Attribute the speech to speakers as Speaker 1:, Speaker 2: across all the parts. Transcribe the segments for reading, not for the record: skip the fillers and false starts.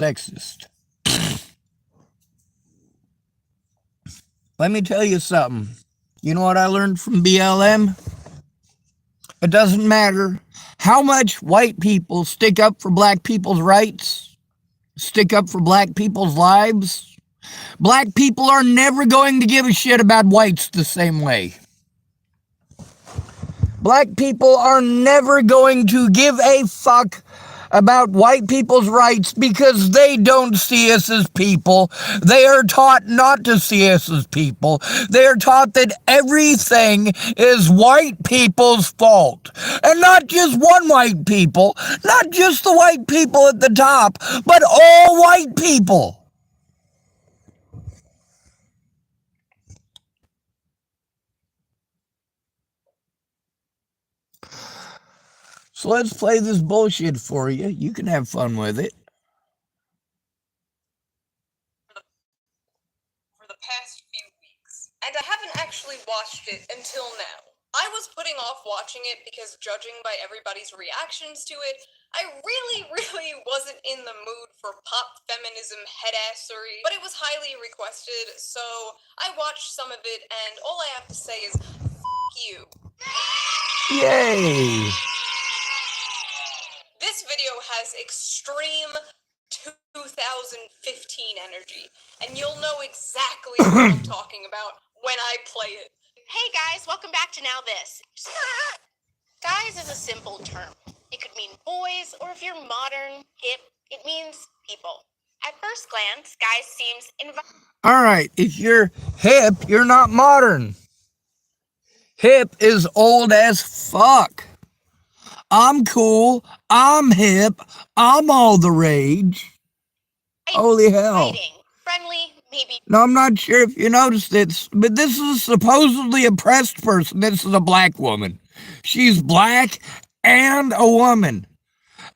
Speaker 1: sexist. Let me tell you something. You know what I learned from BLM? It doesn't matter how much white people stick up for black people's rights, stick up for black people's lives. Black people are never going to give a shit about whites the same way. Black people are never going to give a fuck about white people's rights because they don't see us as people. They are taught not to see us as people. They are taught that everything is white people's fault. And not just one white people, not just the white people at the top, but all white people. So let's play this bullshit for you. You can have fun with it.
Speaker 2: For the past few weeks, and I haven't actually watched it until now. I was putting off watching it because, judging by everybody's reactions to it, I really wasn't in the mood for pop feminism headassery, but it was highly requested, so I watched some of it, and all I have to say is, f*** you.
Speaker 1: Yay!
Speaker 2: This video has extreme 2015 energy, and you'll know exactly what I'm talking about when I play it.
Speaker 3: Hey guys, welcome back to Now This. Guys is a simple term. It could mean boys, or if you're modern, hip, it means people. At first glance, guys seems
Speaker 1: All right, if you're hip, you're not modern. Hip is old as fuck. I'm cool, I'm hip, I'm all the rage. Holy hell.
Speaker 3: friendly, maybe.
Speaker 1: Now, I'm not sure if you noticed this, but this is a supposedly oppressed person. This is a black woman. She's black and a woman.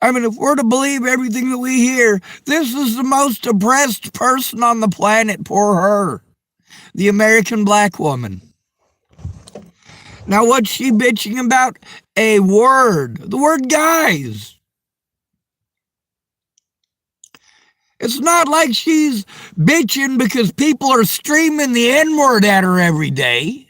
Speaker 1: I mean, if we're to believe everything that we hear, this is the most oppressed person on the planet. Poor her. The American black woman. Now, what's she bitching about? A word. The word guys. It's not like she's bitching because people are streaming the N-word at her every day.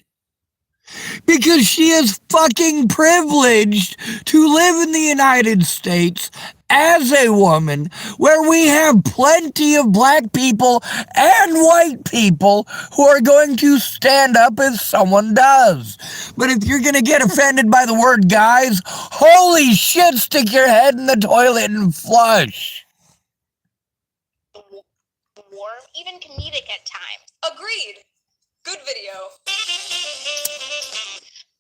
Speaker 1: Because she is fucking privileged to live in the United States as a woman, where we have plenty of black people and white people who are going to stand up if someone does. But if you're going to get offended by the word guys, holy shit, stick your head in the toilet and flush.
Speaker 3: Warm, even comedic at times.
Speaker 2: Agreed. Good video.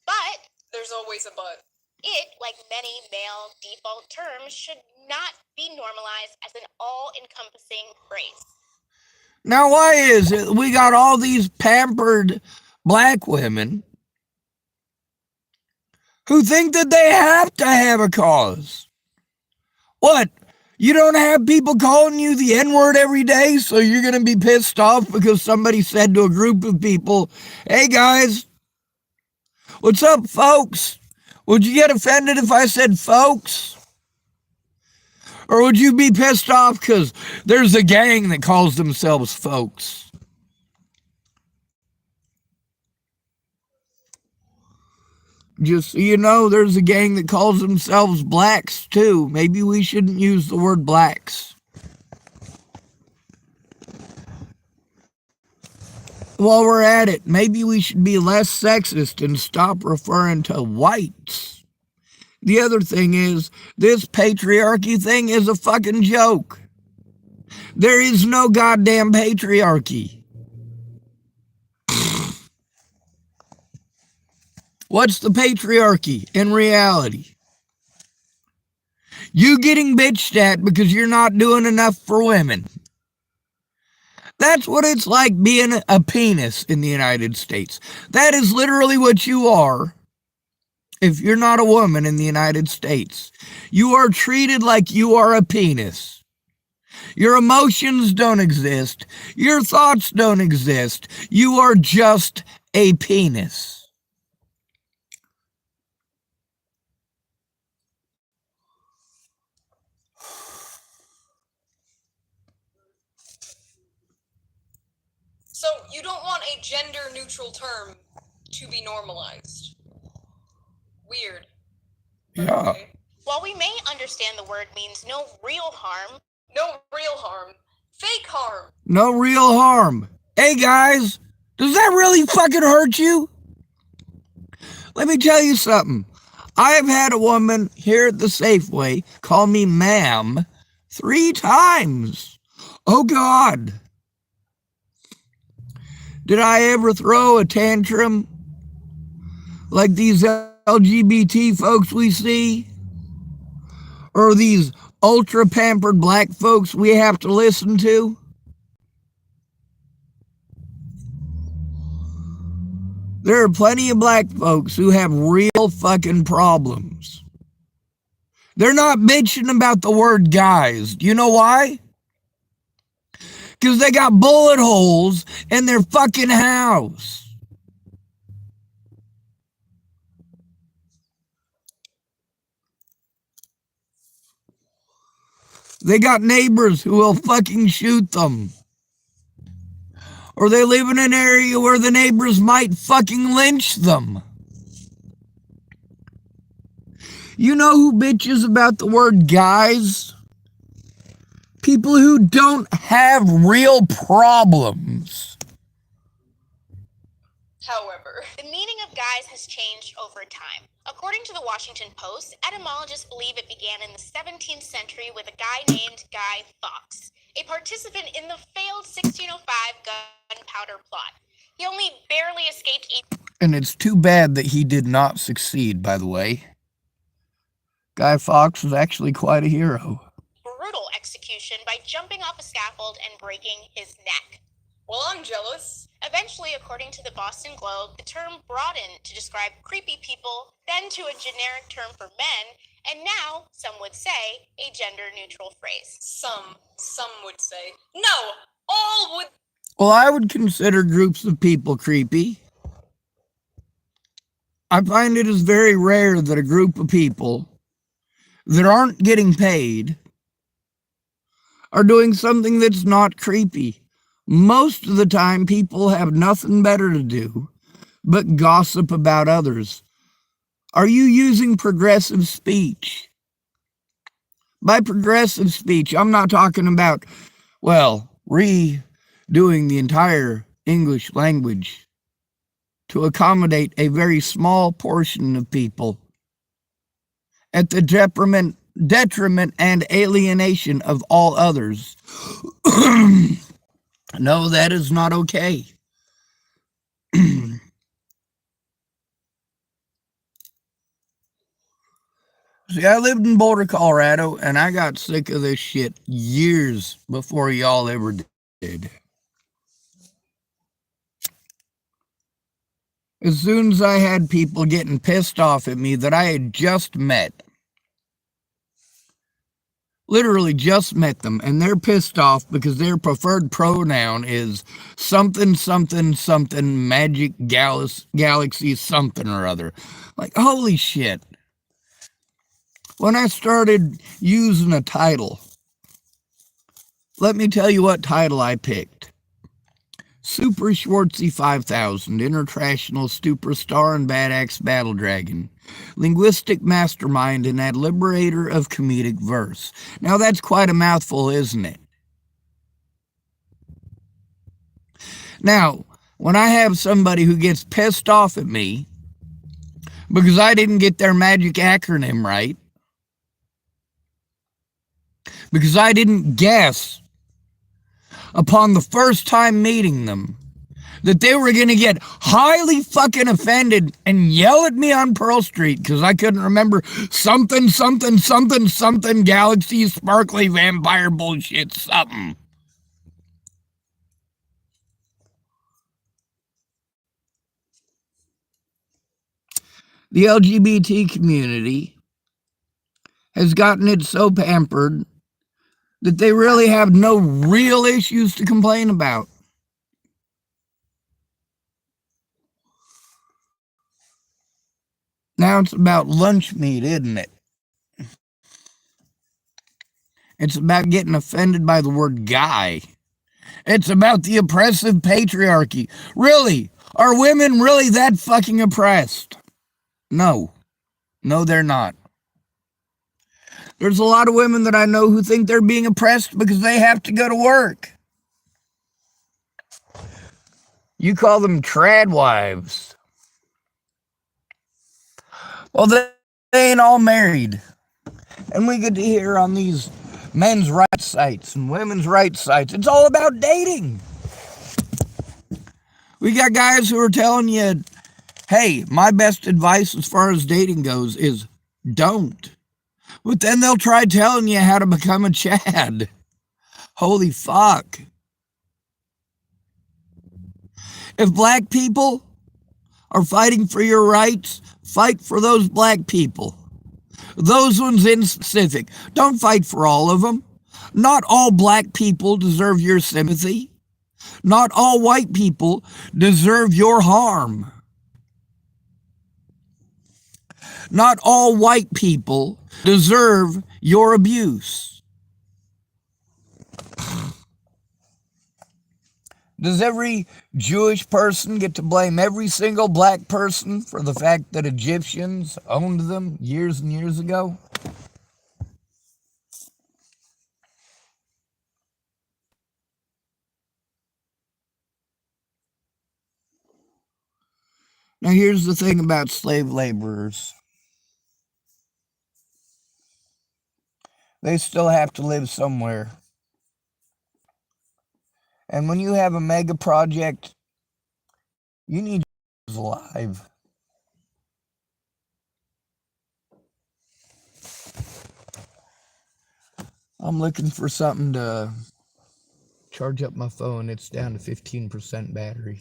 Speaker 3: But
Speaker 2: there's always a but.
Speaker 3: It, like many male default terms, should not be normalized as an all-encompassing phrase.
Speaker 1: Now, why is it we got all these pampered black women who think that they have to have a cause? What? You don't have people calling you the N-word every day, so you're going to be pissed off because somebody said to a group of people, hey guys, what's up, folks? Would you get offended if I said folks? Or would you be pissed off because there's a gang that calls themselves folks? Just so you know, there's a gang that calls themselves blacks too. Maybe we shouldn't use the word blacks. While we're at it, maybe we should be less sexist and stop referring to whites. The other thing is, this patriarchy thing is a fucking joke. There is no goddamn patriarchy. What's the patriarchy in reality? You getting bitched at because you're not doing enough for women. That's what it's like being a penis in the United States. That is literally what you are if you're not a woman in the United States. You are treated like you are a penis. Your emotions don't exist. Your thoughts don't exist. You are just a penis.
Speaker 2: You don't want a gender-neutral term to be normalized. Weird.
Speaker 1: Yeah.
Speaker 2: Okay.
Speaker 3: While we may understand the word means no real harm,
Speaker 2: No real harm. Fake harm.
Speaker 1: No real harm. Hey guys, does that really fucking hurt you? Let me tell you something. I have had a woman here at the Safeway call me ma'am 3 times. Oh God. Did I ever throw a tantrum like these LGBT folks we see? Or these ultra pampered black folks we have to listen to? There are plenty of black folks who have real fucking problems. They're not bitching about the word guys. Do you know why? Because they got bullet holes in their fucking house. They got neighbors who will fucking shoot them. Or they live in an area where the neighbors might fucking lynch them. You know who bitches about the word guys? People who don't have real problems.
Speaker 2: However,
Speaker 3: the meaning of guys has changed over time. According to the Washington Post, etymologists believe it began in the 17th century with a guy named Guy Fawkes, a participant in the failed 1605 gunpowder plot. He only barely escaped
Speaker 1: And it's too bad that he did not succeed, by the way. Guy Fawkes was actually quite a hero.
Speaker 3: brutal execution by jumping off a scaffold and breaking his neck.
Speaker 2: well, I'm jealous.
Speaker 3: Eventually, according to the Boston Globe, the term broadened to describe creepy people, then to a generic term for men, and now, some would say, a gender-neutral phrase.
Speaker 2: Some would say. No! All would.
Speaker 1: Well, I would consider groups of people creepy. I find it is very rare that a group of people that aren't getting paid are doing something that's not creepy. Most of the time, people have nothing better to do but gossip about others. Are you using progressive speech? By progressive speech, I'm not talking about, well, redoing the entire English language to accommodate a very small portion of people at the detriment and alienation of all others. No, that is not okay. See, I lived in Boulder, Colorado, and I got sick of this shit years before y'all ever did. As soon as I had people getting pissed off at me that I had just met, literally just met them, and they're pissed off because their preferred pronoun is something, something, something, magic galaxy, something or other. Like, holy shit. When I started using a title, let me tell you what title I picked. Super Schwartzy 5000, International Superstar and Badass Battle Dragon, Linguistic Mastermind and Ad Liberator of Comedic Verse. Now that's quite a mouthful, isn't it? Now, when I have somebody who gets pissed off at me because I didn't get their magic acronym right, because I didn't guess upon the first time meeting them that they were going to get highly fucking offended and yell at me on Pearl Street because I couldn't remember something, something, something, something, galaxy, sparkly, vampire bullshit, something. The LGBT community has gotten it so pampered that they really have no real issues to complain about. Now it's about lunch meat, isn't it? It's about getting offended by the word guy. It's about the oppressive patriarchy. Really? Are women really that fucking oppressed? No. No, they're not. There's a lot of women that I know who think they're being oppressed because they have to go to work. You call them trad wives. Well, they ain't all married. And we get to hear on these men's rights sites and women's rights sites, it's all about dating. We got guys who are telling you, hey, my best advice as far as dating goes is don't. But then they'll try telling you how to become a Chad. Holy fuck. If black people are fighting for your rights, fight for those black people. Those ones in specific. Don't fight for all of them. Not all black people deserve your sympathy. Not all white people deserve your harm. Not all white people deserve your abuse. Does every Jewish person get to blame every single black person for the fact that Egyptians owned them years and years ago? Now here's the thing about slave laborers. They still have to live somewhere. And when you have a mega project, you need alive. I'm looking for something to charge up my phone. It's down to 15% battery.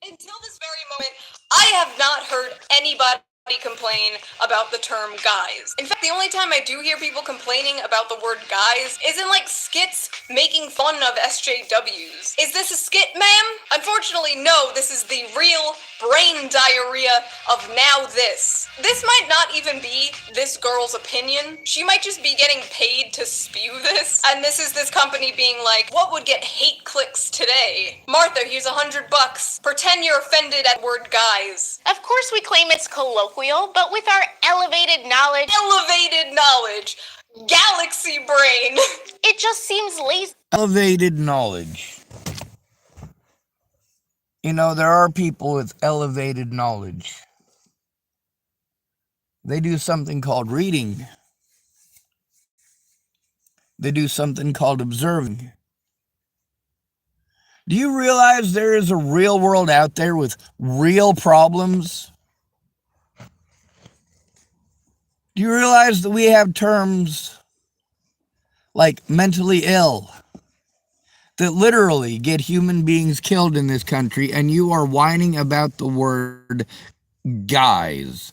Speaker 2: Until this very moment, I have not heard anybody complain about the term guys. In fact, the only time I do hear people complaining about the word guys is in like skits making fun of SJWs. Is this a skit, ma'am? Unfortunately, no, this is the real brain diarrhea of now this. This might not even be this girl's opinion. She might just be getting paid to spew this. And this is this company being like, what would get hate clicks today? Martha, here's $100. Pretend you're offended at the word guys.
Speaker 3: Of course we claim it's colloquial, but with our elevated knowledge...
Speaker 2: Elevated knowledge. Galaxy brain.
Speaker 3: It just seems lazy.
Speaker 1: Elevated knowledge. You know, there are people with elevated knowledge. They do something called reading. They do something called observing. Do you realize there is a real world out there with real problems? Do you realize that we have terms like mentally ill that literally get human beings killed in this country, and you are whining about the word guys?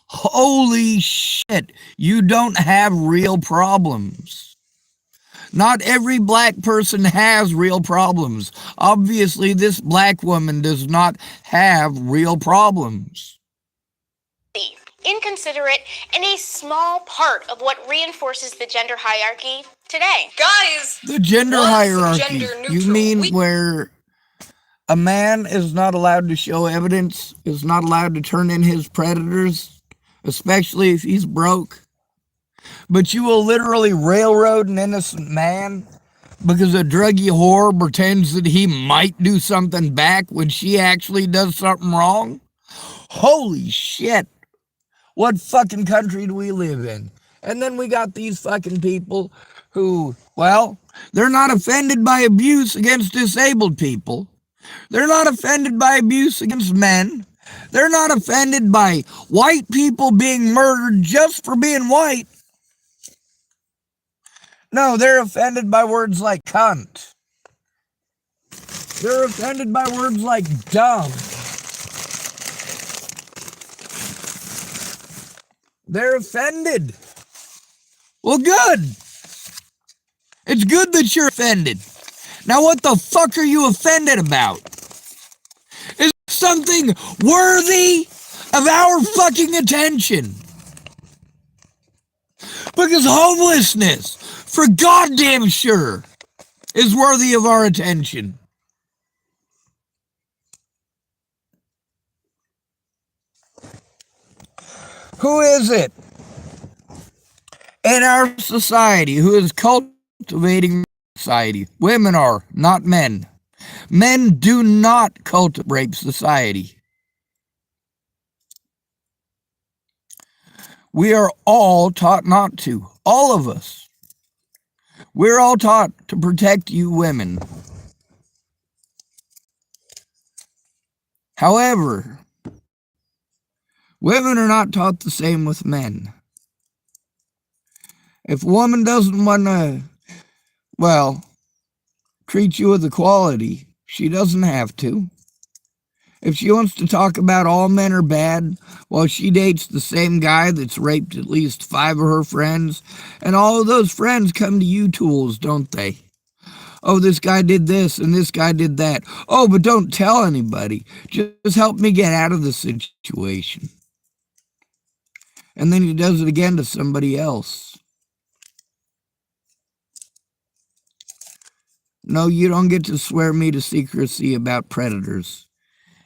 Speaker 1: Holy shit, you don't have real problems. Not every black person has real problems. Obviously, this black woman does not have real problems.
Speaker 3: Inconsiderate, and a small part of what reinforces the gender hierarchy today.
Speaker 2: Guys!
Speaker 1: The gender hierarchy. You mean where a man is not allowed to show evidence, is not allowed to turn in his predators, especially if he's broke? But you will literally railroad an innocent man because a druggy whore pretends that he might do something back when she actually does something wrong? Holy shit. What fucking country do we live in? And then we got these fucking people who, well, they're not offended by abuse against disabled people. They're not offended by abuse against men. They're not offended by white people being murdered just for being white. No, they're offended by words like cunt. They're offended by words like dumb. They're offended. Well, good. It's good that you're offended. Now, what the fuck are you offended about? Is something worthy of our fucking attention? Because homelessness, for goddamn sure, is worthy of our attention. Who is it in our society who is cultivating society? Women are, not men. Men do not cultivate society. We are all taught not to. All of us. We're all taught to protect you women. However, women are not taught the same with men. If a woman doesn't want to, treat you with equality, she doesn't have to. If she wants to talk about all men are bad, well, she dates the same guy that's raped at least 5 of her friends, and all of those friends come to you tools, don't they? Oh, this guy did this and this guy did that. Oh, but don't tell anybody. Just help me get out of the situation. And then he does it again to somebody else. No, you don't get to swear me to secrecy about predators.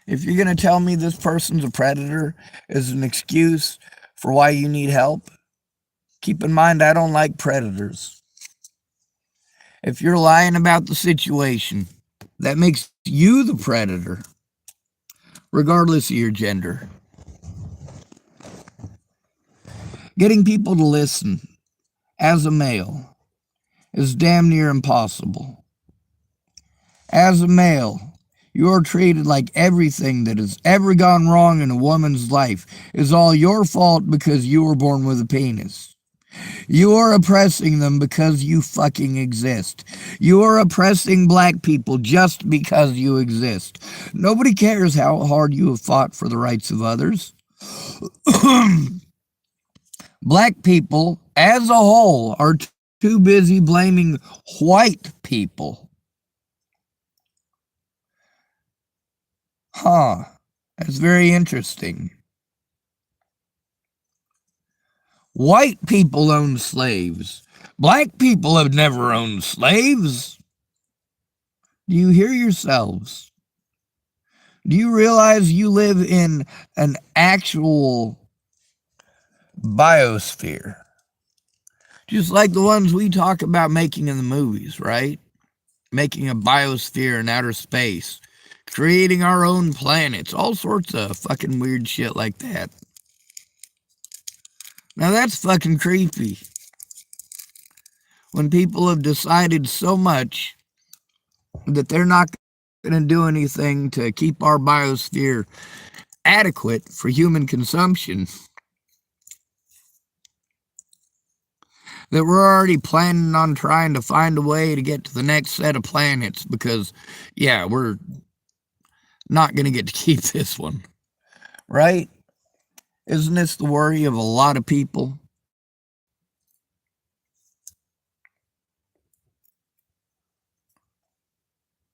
Speaker 1: If you're going to tell me this person's a predator as an excuse for why you need help, keep in mind I don't like predators. If you're lying about the situation, that makes you the predator, regardless of your gender. Getting people to listen as a male is damn near impossible. As a male, you are treated like everything that has ever gone wrong in a woman's life is all your fault because you were born with a penis. You are oppressing them because you fucking exist. You are oppressing black people just because you exist. Nobody cares how hard you have fought for the rights of others. Black people, as a whole, are too busy blaming white people. That's very interesting. White people own slaves. Black people have never owned slaves. Do you hear yourselves? Do you realize you live in an actual biosphere? Just like the ones we talk about making in the movies, right? Making a biosphere in outer space. Creating our own planets. All sorts of fucking weird shit like that. Now that's fucking creepy. When people have decided so much that they're not going to do anything to keep our biosphere adequate for human consumption, that we're already planning on trying to find a way to get to the next set of planets because, we're not going to get to keep this one, right? Isn't this the worry of a lot of people?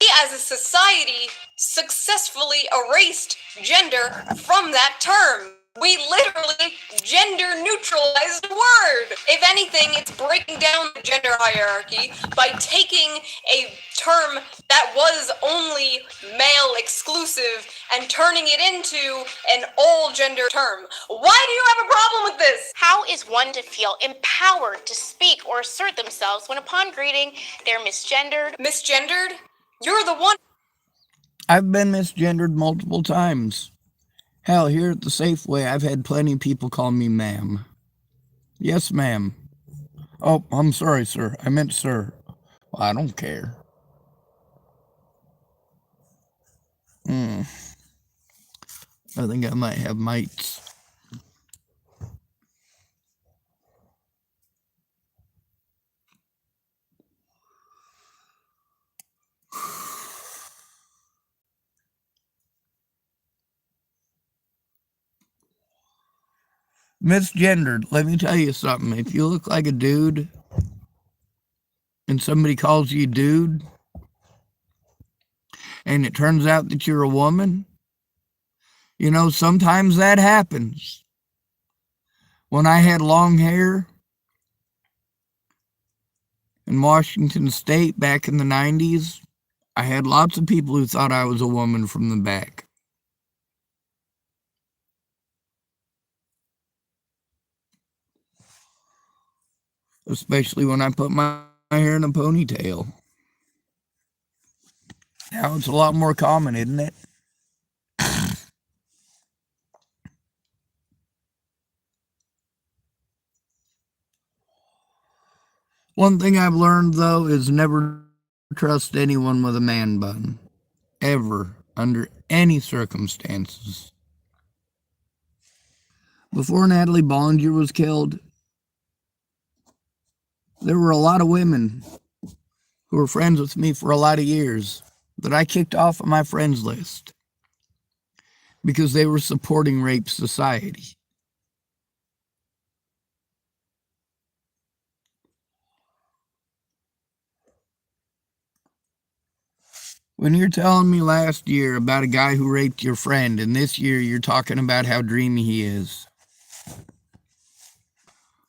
Speaker 2: We as a society successfully erased gender from that term. We literally gender neutralized the word. If anything, it's breaking down the gender hierarchy by taking a term that was only male exclusive and turning it into an all gender term. Why do you have a problem with this?
Speaker 3: How is one to feel empowered to speak or assert themselves when upon greeting they're misgendered?
Speaker 2: Misgendered? You're the one.
Speaker 1: I've been misgendered multiple times. Hell, here at the Safeway, I've had plenty of people call me ma'am. Yes, ma'am. Oh, I'm sorry, sir. I meant sir. Well, I don't care. I think I might have mites. Misgendered. Let me tell you something. If you look like a dude and somebody calls you dude and it turns out that you're a woman, sometimes that happens. When I had long hair, In Washington State back in the 90s, I had lots of people who thought I was a woman from the back. Especially when I put my hair in a ponytail. Now it's a lot more common, isn't it? One thing I've learned, though, is never trust anyone with a man bun. Ever. Under any circumstances. Before Natalie Bollinger was killed, there were a lot of women who were friends with me for a lot of years that I kicked off of my friends list because they were supporting rape society. When you're telling me last year about a guy who raped your friend, and this year you're talking about how dreamy he is,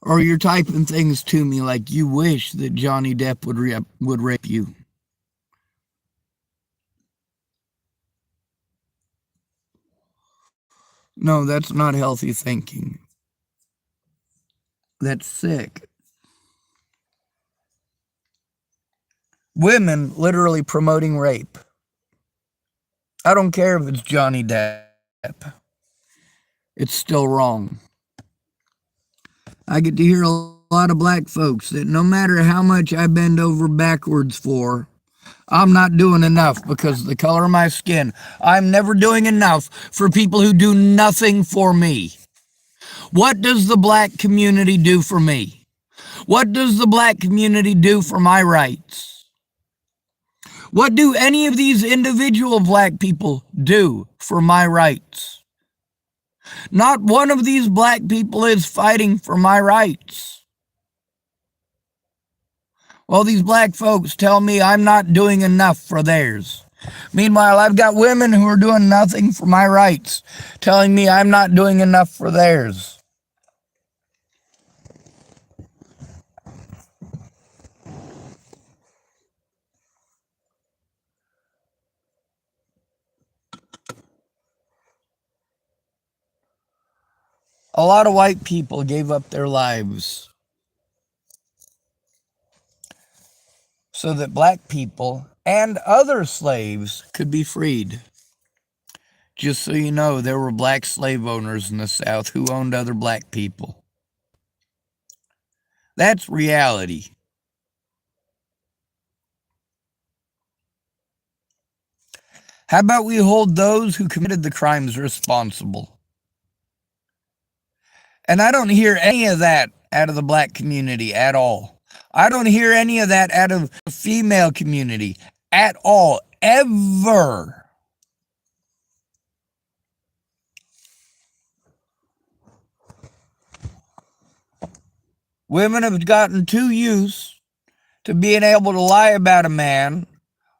Speaker 1: or you're typing things to me like you wish that Johnny Depp would rape you. No, that's not healthy thinking. That's sick. Women literally promoting rape. I don't care if it's Johnny Depp. It's still wrong. I get to hear a lot of black folks that no matter how much I bend over backwards for, I'm not doing enough because of the color of my skin. I'm never doing enough for people who do nothing for me. What does the black community do for me? What does the black community do for my rights? What do any of these individual black people do for my rights? Not one of these black people is fighting for my rights. Well, these black folks tell me I'm not doing enough for theirs. Meanwhile, I've got women who are doing nothing for my rights, telling me I'm not doing enough for theirs. A lot of white people gave up their lives so that black people and other slaves could be freed. Just so you know, there were black slave owners in the South who owned other black people. That's reality. How about we hold those who committed the crimes responsible? And I don't hear any of that out of the black community at all. I don't hear any of that out of the female community at all, ever. Women have gotten too used to being able to lie about a man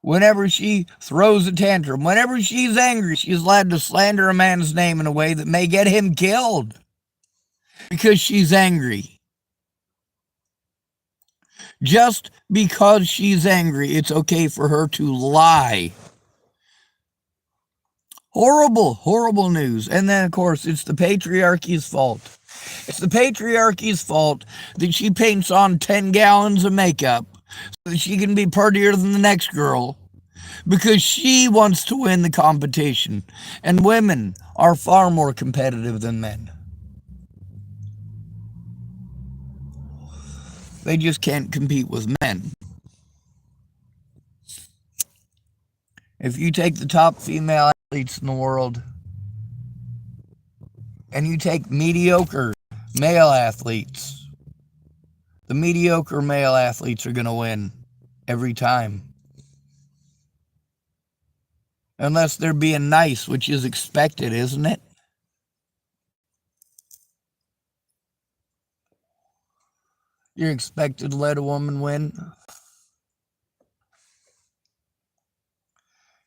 Speaker 1: whenever she throws a tantrum. Whenever she's angry, she's allowed to slander a man's name in a way that may get him killed because she's angry. Just because she's angry, it's okay for her to lie. Horrible, horrible news. And then, of course, it's the patriarchy's fault. It's the patriarchy's fault that she paints on 10 gallons of makeup so that she can be prettier than the next girl because she wants to win the competition. And women are far more competitive than men. They just can't compete with men. If you take the top female athletes in the world and you take mediocre male athletes, the mediocre male athletes are going to win every time. Unless they're being nice, which is expected, isn't it? You're expected to let a woman win.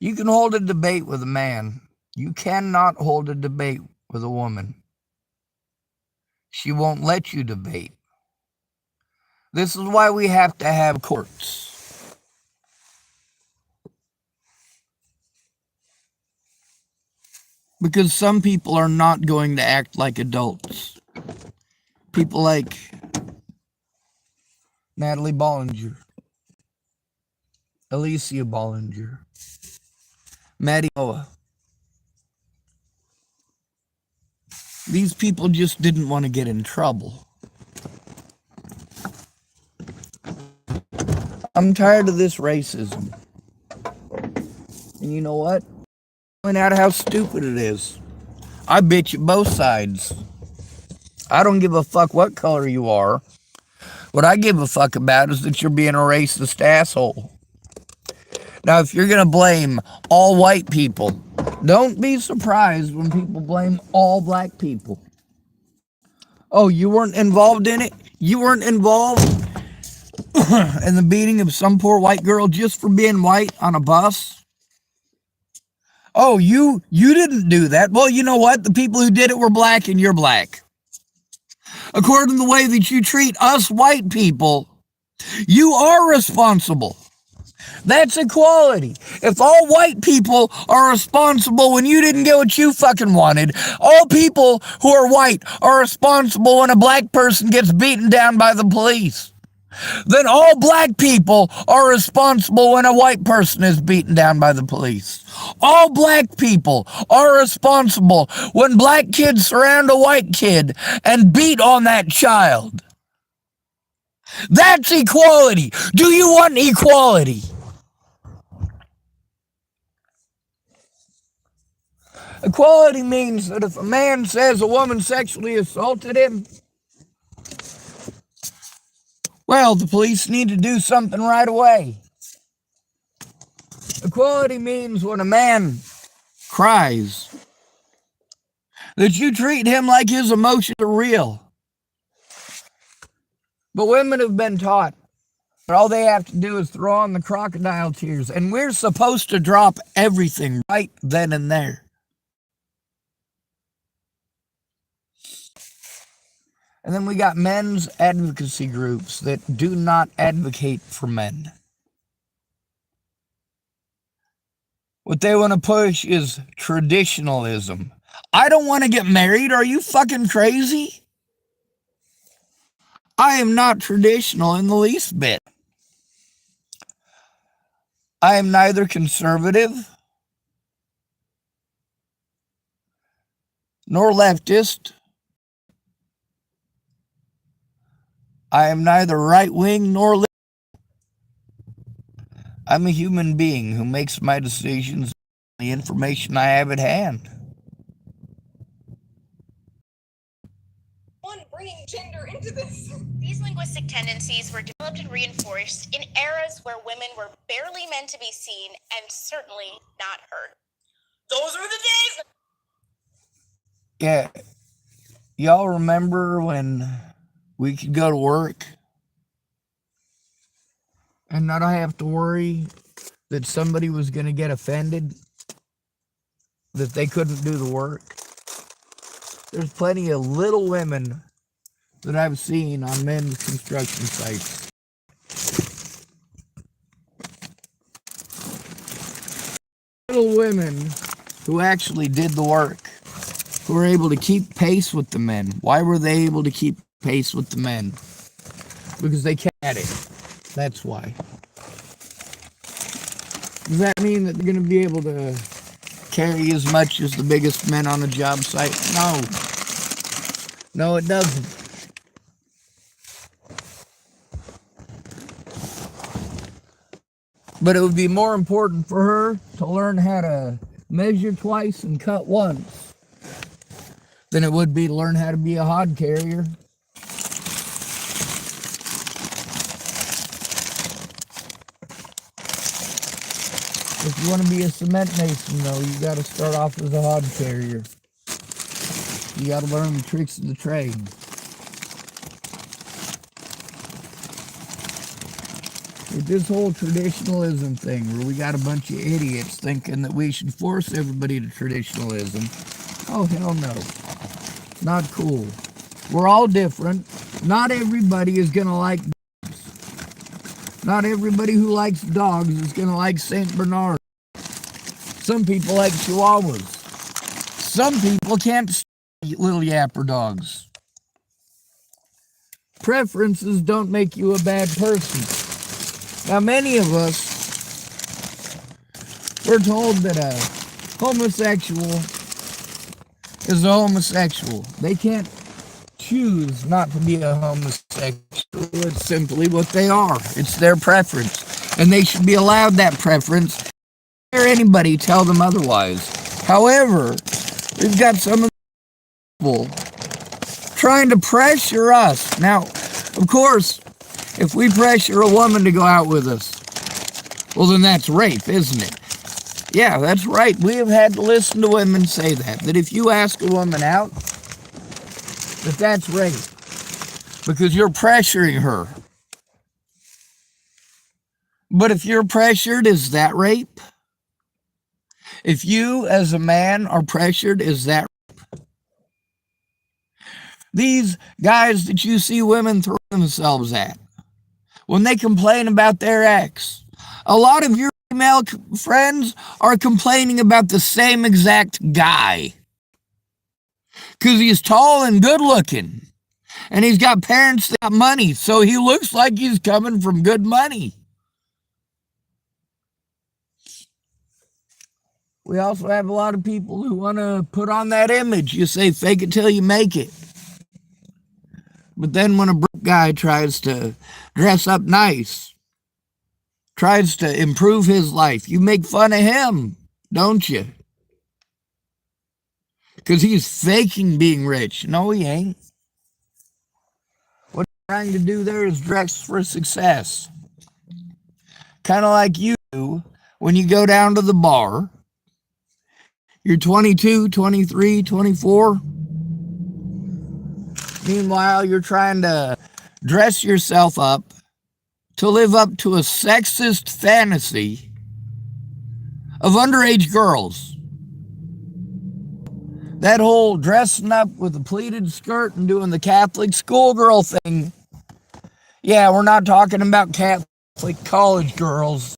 Speaker 1: You can hold a debate with a man. You cannot hold a debate with a woman. She won't let you debate. This is why we have to have courts. Because some people are not going to act like adults. People like Natalie Bollinger, Alicia Bollinger, Maddie Noah. These people just didn't want to get in trouble. I'm tired of this racism. And you know what? Point out how stupid it is. I bitch at both sides. I don't give a fuck what color you are. What I give a fuck about is that you're being a racist asshole. Now, if you're going to blame all white people, don't be surprised when people blame all black people. Oh, you weren't involved in it? You weren't involved in the beating of some poor white girl just for being white on a bus? Oh, you didn't do that. Well, you know what? The people who did it were black and you're black. According to the way that you treat us white people, you are responsible. That's equality. If all white people are responsible when you didn't get what you fucking wanted, all people who are white are responsible when a black person gets beaten down by the police, then all black people are responsible when a white person is beaten down by the police. All black people are responsible when black kids surround a white kid and beat on that child. That's equality. Do you want equality? Equality means that if a man says a woman sexually assaulted him, well, the police need to do something right away. Equality means when a man cries, that you treat him like his emotions are real. But women have been taught that all they have to do is throw on the crocodile tears, and we're supposed to drop everything right then and there. And then we got men's advocacy groups that do not advocate for men. What they want to push is traditionalism. I don't want to get married. Are you fucking crazy? I am not traditional in the least bit. I am neither conservative nor leftist. I am neither right-wing nor left. I'm a human being who makes my decisions on the information I have at hand.
Speaker 2: On bringing gender into this.
Speaker 3: These linguistic tendencies were developed and reinforced in eras where women were barely meant to be seen and certainly not heard.
Speaker 2: Those are the days!
Speaker 1: Yeah, y'all remember when we could go to work and not have to worry that somebody was going to get offended, that they couldn't do the work? There's plenty of little women that I've seen on men's construction sites. Little women who actually did the work, who were able to keep pace with the men. Why were they able to keep pace with the men? Because they kept at it. That's why. Does that mean that they're going to be able to carry as much as the biggest men on a job site? No. No, it doesn't. But it would be more important for her to learn how to measure twice and cut once than it would be to learn how to be a hod carrier. If you want to be a cement mason, though, you got to start off as a hod carrier. You got to learn the tricks of the trade. With this whole traditionalism thing, where we got a bunch of idiots thinking that we should force everybody to traditionalism, oh, hell no. Not cool. We're all different. Not everybody is going to like Not everybody who likes dogs is going to like St. Bernard. Some people like Chihuahuas. Some people can't stand little yapper dogs. Preferences don't make you a bad person. Now, many of us, we're told that a homosexual is a homosexual. They can't choose not to be a homosexual. It's simply what they are. It's their preference. And they should be allowed that preference. Or anybody tell them otherwise. However, we've got some of the people trying to pressure us. Now, of course, if we pressure a woman to go out with us, well, then that's rape, isn't it? Yeah, that's right. We have had to listen to women say that if you ask a woman out, that's rape, because you're pressuring her. But if you're pressured, is that rape? If you, as a man, are pressured, is that rape? These guys that you see women throw themselves at, when they complain about their ex, a lot of your female friends are complaining about the same exact guy. Because he's tall and good looking. And he's got parents that got money, so he looks like he's coming from good money. We also have a lot of people who want to put on that image. You say, fake it till you make it. But then when a broke guy tries to dress up nice, tries to improve his life, you make fun of him, don't you? Because he's faking being rich. No, he ain't. What he's trying to do there is dress for success. Kind of like you do when you go down to the bar. You're 22, 23, 24. Meanwhile, you're trying to dress yourself up to live up to a sexist fantasy of underage girls. That whole dressing up with a pleated skirt and doing the Catholic schoolgirl thing. Yeah, we're not talking about Catholic college girls.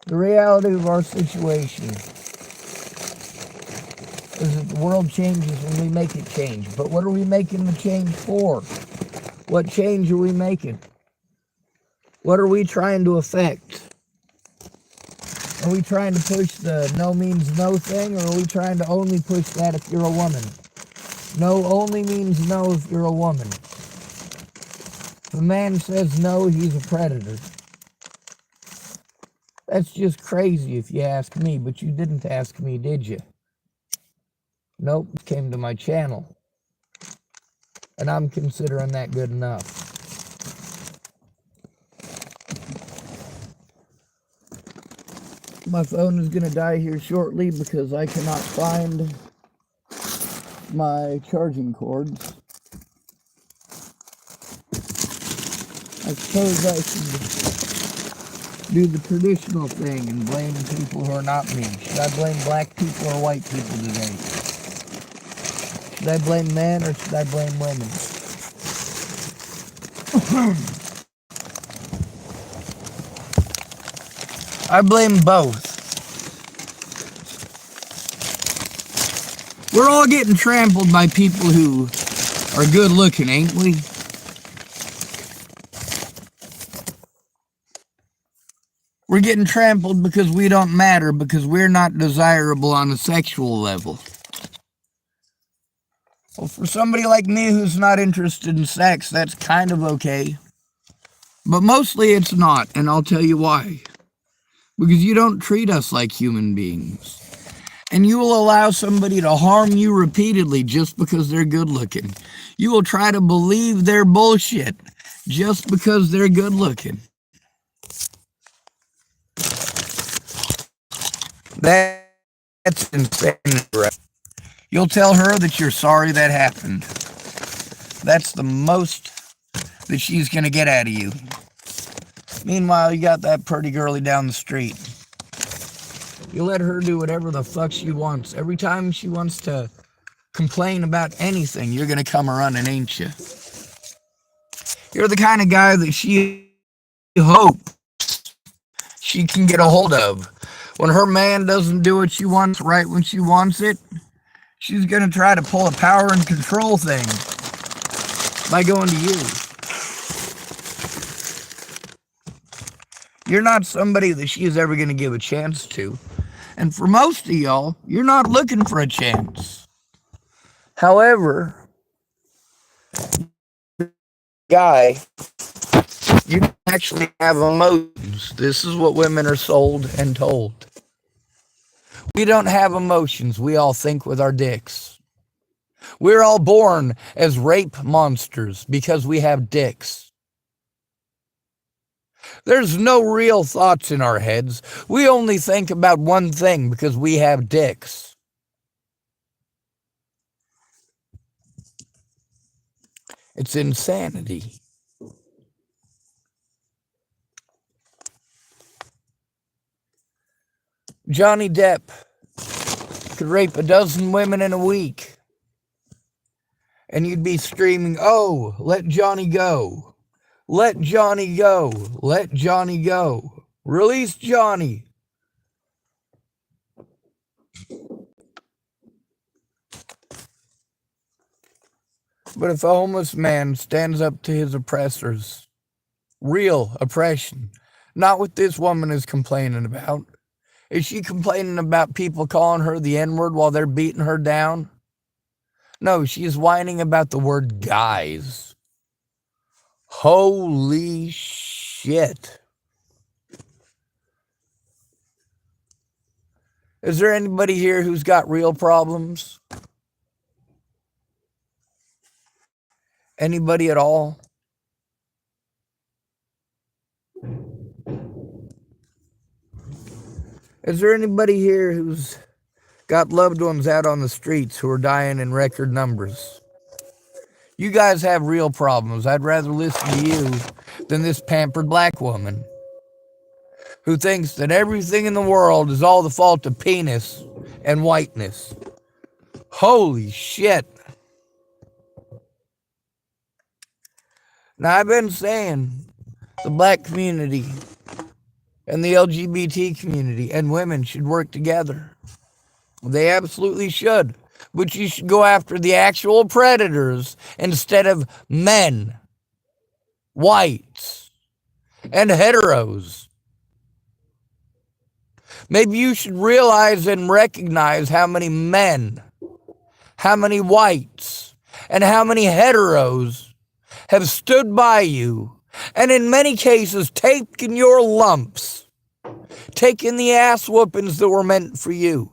Speaker 1: The reality of our situation is that the world changes when we make it change. But what are we making the change for? What change are we making? What are we trying to affect? Are we trying to push the no means no thing, or are we trying to only push that if you're a woman? No only means no if you're a woman. If a man says no, he's a predator. That's just crazy if you ask me, but you didn't ask me, did you? Nope, it came to my channel. And I'm considering that good enough. My phone is going to die here shortly because I cannot find my charging cords. I suppose I should do the traditional thing and blame people who are not me. Should I blame black people or white people today? Should I blame men or should I blame women? I blame both. We're all getting trampled by people who are good looking, ain't we? We're getting trampled because we don't matter, because we're not desirable on a sexual level. Well, for somebody like me who's not interested in sex, that's kind of okay. But mostly it's not, and I'll tell you why. Because you don't treat us like human beings. And you will allow somebody to harm you repeatedly just because they're good looking. You will try to believe their bullshit just because they're good looking. That's insane, right? You'll tell her that you're sorry that happened. That's the most that she's going to get out of you. Meanwhile, you got that pretty girlie down the street. You let her do whatever the fuck she wants. Every time she wants to complain about anything, you're gonna come running, ain't you? You're the kind of guy that she hopes she can get a hold of. When her man doesn't do what she wants right when she wants it, she's gonna try to pull a power and control thing by going to you. You're not somebody that she's ever gonna give a chance to. And for most of y'all, you're not looking for a chance. However, guy, you actually have emotions. This is what women are sold and told. We don't have emotions. We all think with our dicks. We're all born as rape monsters because we have dicks. There's no real thoughts in our heads. We only think about one thing because we have dicks. It's insanity. Johnny Depp could rape a dozen women in a week. And you'd be screaming, "Oh, let Johnny go. Let Johnny go. Let Johnny go. Release Johnny." But if a homeless man stands up to his oppressors, real oppression, not what this woman is complaining about. Is she complaining about people calling her the N-word while they're beating her down? No, she's whining about the word guys. Holy shit. Is there anybody here who's got real problems? Anybody at all? Is there anybody here who's got loved ones out on the streets who are dying in record numbers? You guys have real problems. I'd rather listen to you than this pampered black woman who thinks that everything in the world is all the fault of penis and whiteness. Holy shit. Now, I've been saying the black community and the LGBT community and women should work together. They absolutely should. But you should go after the actual predators instead of men, whites, and heteros. Maybe you should realize and recognize how many men, how many whites, and how many heteros have stood by you, and in many cases taken your lumps, taken the ass whoopings that were meant for you,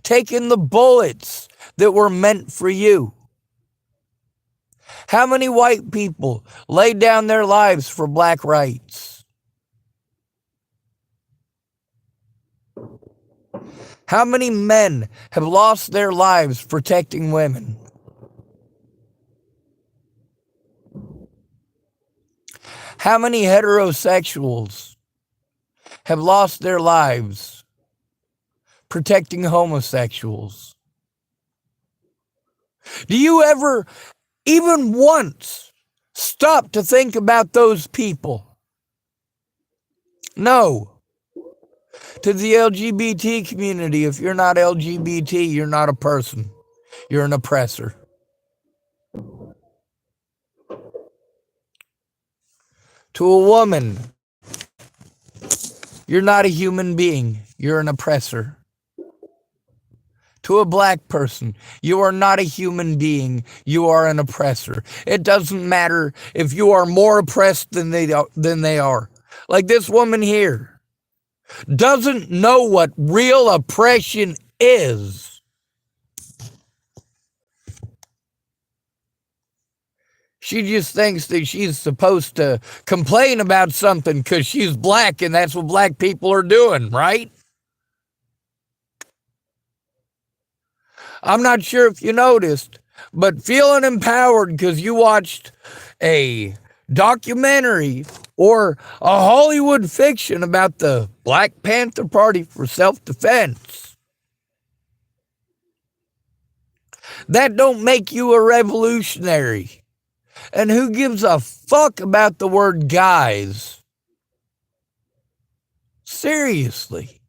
Speaker 1: taken the bullets that were meant for you. How many white people laid down their lives for black rights? How many men have lost their lives protecting women? How many heterosexuals have lost their lives protecting homosexuals? Do you ever, even once, stop to think about those people? No. To the LGBT community, if you're not LGBT, you're not a person. You're an oppressor. To a woman, you're not a human being. You're an oppressor. To a black person, you are not a human being. You are an oppressor. It doesn't matter if you are more oppressed than they are. Like this woman here doesn't know what real oppression is. She just thinks that she's supposed to complain about something because she's black and that's what black people are doing, right? I'm not sure if you noticed, but feeling empowered because you watched a documentary or a Hollywood fiction about the Black Panther Party for self-defense. That don't make you a revolutionary. And who gives a fuck about the word guys? Seriously.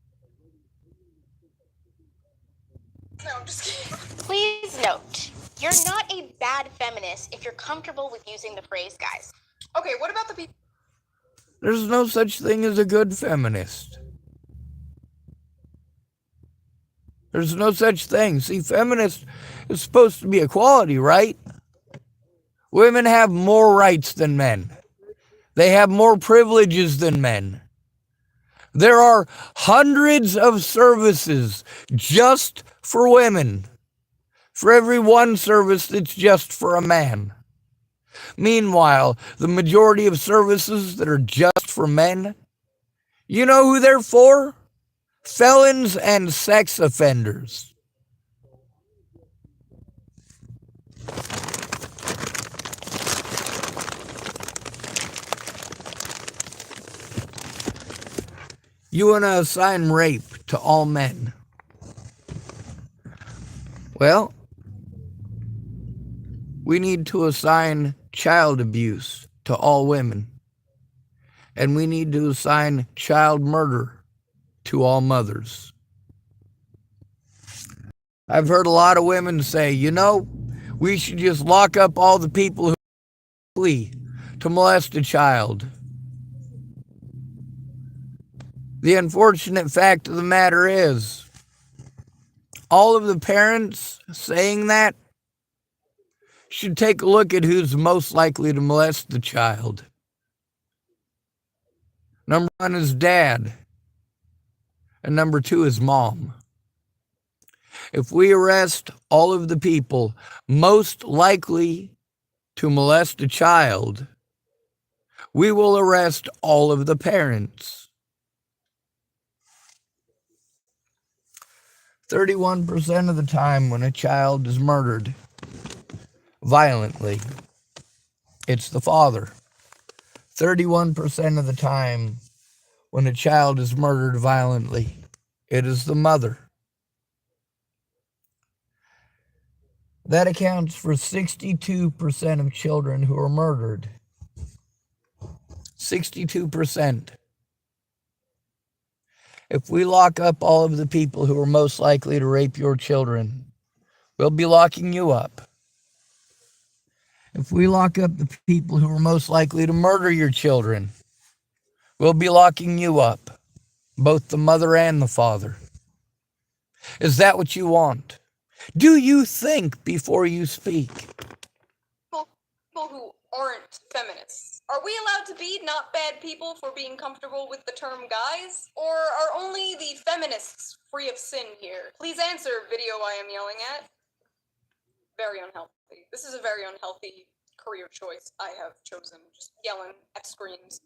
Speaker 2: No, I'm just kidding.
Speaker 3: Please note, you're not a bad feminist if you're comfortable with using the phrase guys.
Speaker 2: Okay, what about the people?
Speaker 1: There's no such thing as a good feminist. There's no such thing. See, feminist is supposed to be equality, right? Women have more rights than men. They have more privileges than men. There are hundreds of services just for women. For every one service that's just for a man. Meanwhile, the majority of services that are just for men, you know who they're for? Felons and sex offenders. You want to assign rape to all men. Well, we need to assign child abuse to all women. And we need to assign child murder to all mothers. I've heard a lot of women say, you know, we should just lock up all the people who plea to molest a child. The unfortunate fact of the matter is, all of the parents saying that should take a look at who's most likely to molest the child. Number one is dad, and number two is mom. If we arrest all of the people most likely to molest a child, we will arrest all of the parents. 31% of the time when a child is murdered violently, it's the father. 31% of the time when a child is murdered violently, it is the mother. That accounts for 62% of children who are murdered. 62%. If we lock up all of the people who are most likely to rape your children, we'll be locking you up. If we lock up the people who are most likely to murder your children, we'll be locking you up, both the mother and the father. Is that what you want? Do you think before you speak?
Speaker 2: People who aren't feminists. Are we allowed to be not bad people for being comfortable with the term guys? Or are only the feminists free of sin here? Please answer, video I am yelling at. Very unhealthy. This is a very unhealthy career choice I have chosen. Just yelling at screens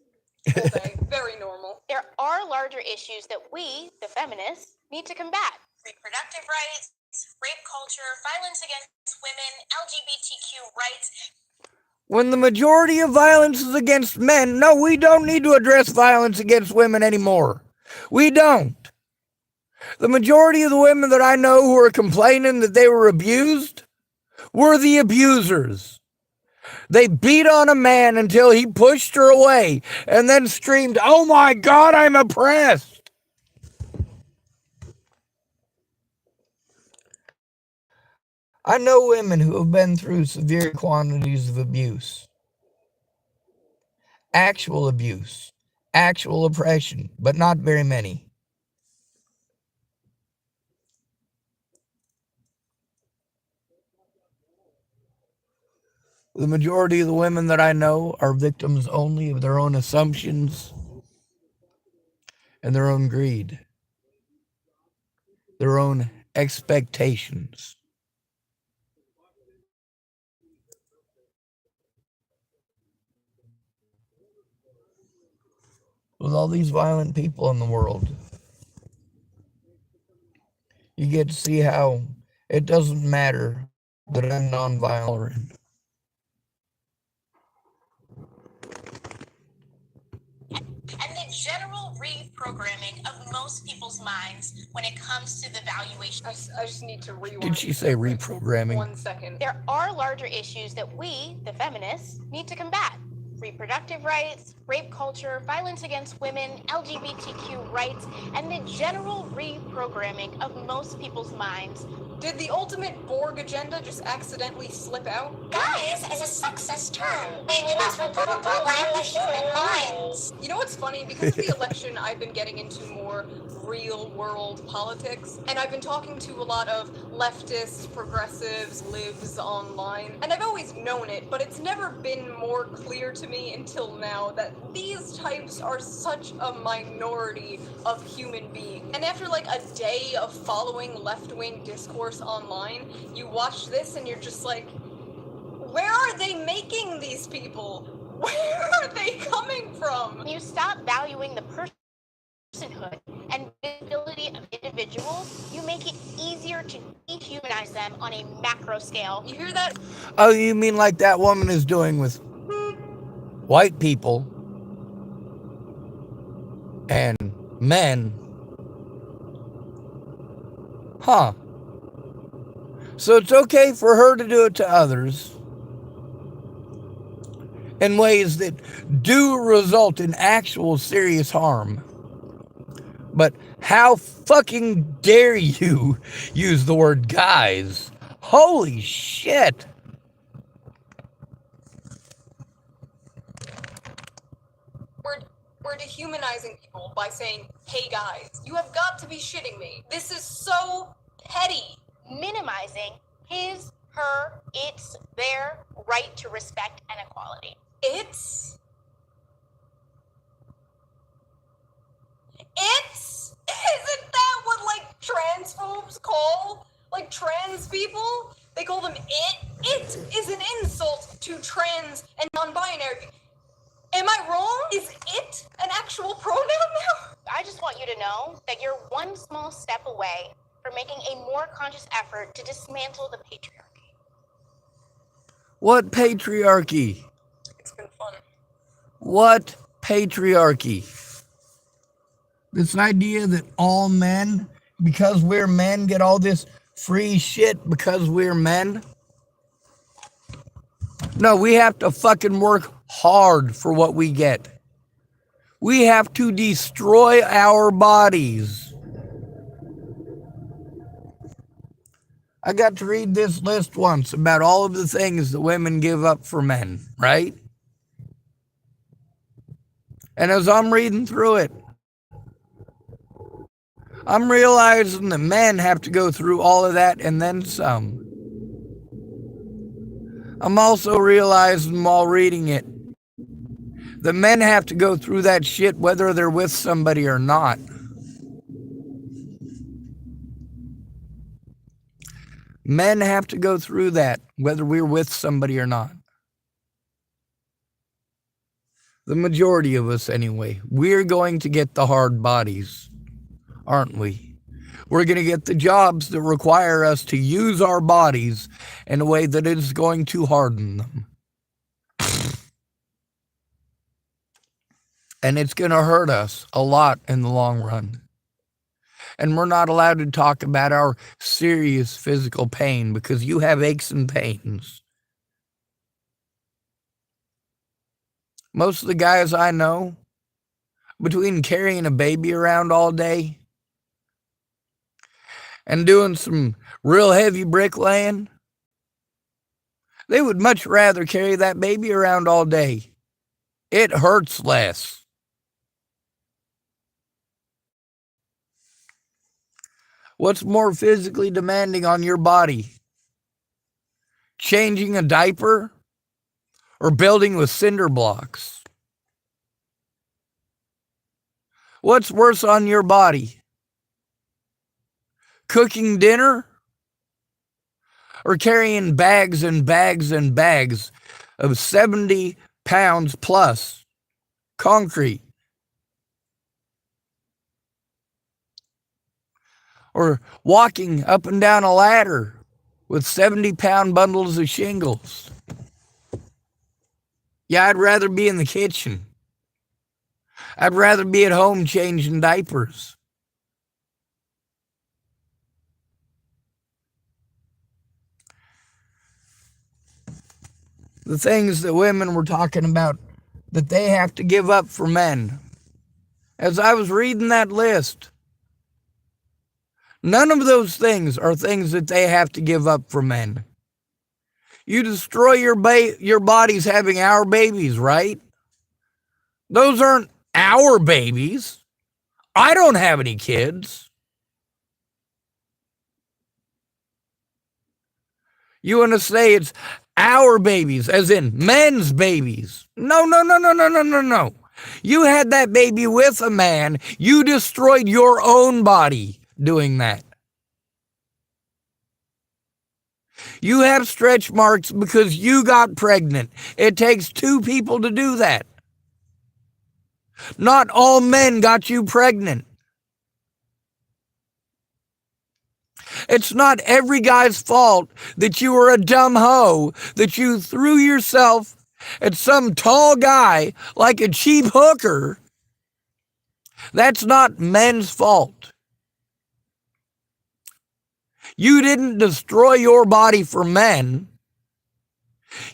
Speaker 2: all day. Very normal.
Speaker 3: There are larger issues that we, the feminists, need to combat.
Speaker 4: Reproductive rights, rape culture, violence against women, LGBTQ rights.
Speaker 1: When the majority of violence is against men, no, we don't need to address violence against women anymore. We don't. The majority of the women that I know who are complaining that they were abused were the abusers. They beat on a man until he pushed her away and then screamed, "Oh my God, I'm oppressed." I know women who have been through severe quantities of abuse. Actual abuse, actual oppression, but not very many. The majority of the women that I know are victims only of their own assumptions and their own greed, their own expectations. With all these violent people in the world, you get to see how it doesn't matter that I'm nonviolent.
Speaker 4: reprogramming of most people's minds when it comes to the valuation.
Speaker 2: I just need to rewind.
Speaker 1: Did she say reprogramming?
Speaker 2: 1 second.
Speaker 3: There are larger issues that we, the feminists, need to combat. Reproductive rights, rape culture, violence against women, LGBTQ rights, and the general reprogramming of most people's minds.
Speaker 2: Did the ultimate Borg agenda just accidentally slip out?
Speaker 4: Guys is a sexist term. We must reprogram the human minds.
Speaker 2: You know what's funny? Because of the election, I've been getting into more real-world politics, and I've been talking to a lot of leftists, progressives, libs online, and I've always known it, but it's never been more clear to me until now that these types are such a minority of human beings. And after like a day of following left-wing discourse online, you watch this and you're just like, where are they making these people? Where are they coming from?
Speaker 3: When you stop valuing the personhood and visibility of individuals, you make it easier to dehumanize them on a macro scale.
Speaker 2: You hear that?
Speaker 1: Oh, you mean like that woman is doing with white people and men? Huh. So it's okay for her to do it to others in ways that do result in actual serious harm. But how fucking dare you use the word guys? Holy shit.
Speaker 2: We're dehumanizing people by saying, hey guys, you have got to be shitting me. This is so petty.
Speaker 3: Minimizing his, her, its, their right to respect and equality.
Speaker 2: Isn't that what, like, transphobes call, like, trans people? They call them it. It is an insult to trans and non-binary. Am I wrong? Is it an actual pronoun now?
Speaker 3: I just want you to know that you're one small step away from making a more conscious effort to dismantle the patriarchy.
Speaker 1: What patriarchy?
Speaker 2: It's been fun.
Speaker 1: What patriarchy? This idea that all men, because we're men, get all this free shit because we're men? No, we have to fucking work hard for what we get. We have to destroy our bodies. I got to read this list once about all of the things that women give up for men, right? And as I'm reading through it, I'm realizing that men have to go through all of that and then some. I'm also realizing while reading it that men have to go through that shit whether they're with somebody or not. Men have to go through that whether we're with somebody or not. The majority of us anyway. We're going to get the hard bodies, aren't we? We're going to get the jobs that require us to use our bodies in a way that is going to harden them. And it's going to hurt us a lot in the long run. And we're not allowed to talk about our serious physical pain because you have aches and pains. Most of the guys I know, between carrying a baby around all day and doing some real heavy bricklaying, they would much rather carry that baby around all day. It hurts less. What's more physically demanding on your body? Changing a diaper or building with cinder blocks? What's worse on your body? Cooking dinner or carrying bags and bags and bags of 70 pounds plus concrete? Or walking up and down a ladder with 70-pound bundles of shingles? Yeah, I'd rather be in the kitchen. I'd rather be at home changing diapers. The things that women were talking about that they have to give up for men. As I was reading that list, none of those things are things that they have to give up for men. You destroy your bodies having our babies, right? Those aren't our babies. I don't have any kids. You want to say it's our babies, as in men's babies. No, no, no, no, no, no, no, no. You had that baby with a man. You destroyed your own body doing that. You have stretch marks because you got pregnant. It takes two people to do that. Not all men got you pregnant. It's not every guy's fault that you were a dumb hoe, that you threw yourself at some tall guy like a cheap hooker. That's not men's fault. You didn't destroy your body for men.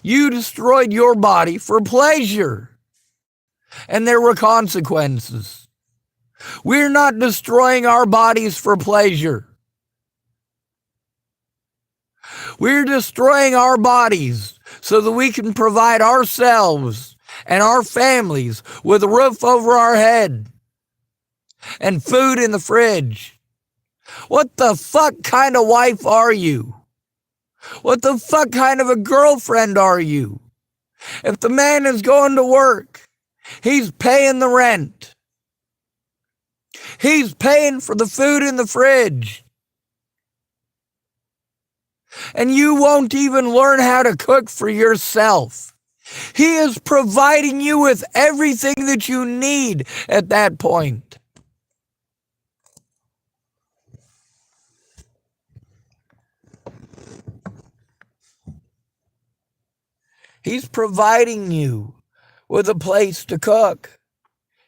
Speaker 1: You destroyed your body for pleasure. And there were consequences. We're not destroying our bodies for pleasure. We're destroying our bodies so that we can provide ourselves and our families with a roof over our head and food in the fridge. What the fuck kind of wife are you? What the fuck kind of a girlfriend are you? If the man is going to work, he's paying the rent. He's paying for the food in the fridge. And you won't even learn how to cook for yourself. He is providing you with everything that you need at that point. He's providing you with a place to cook.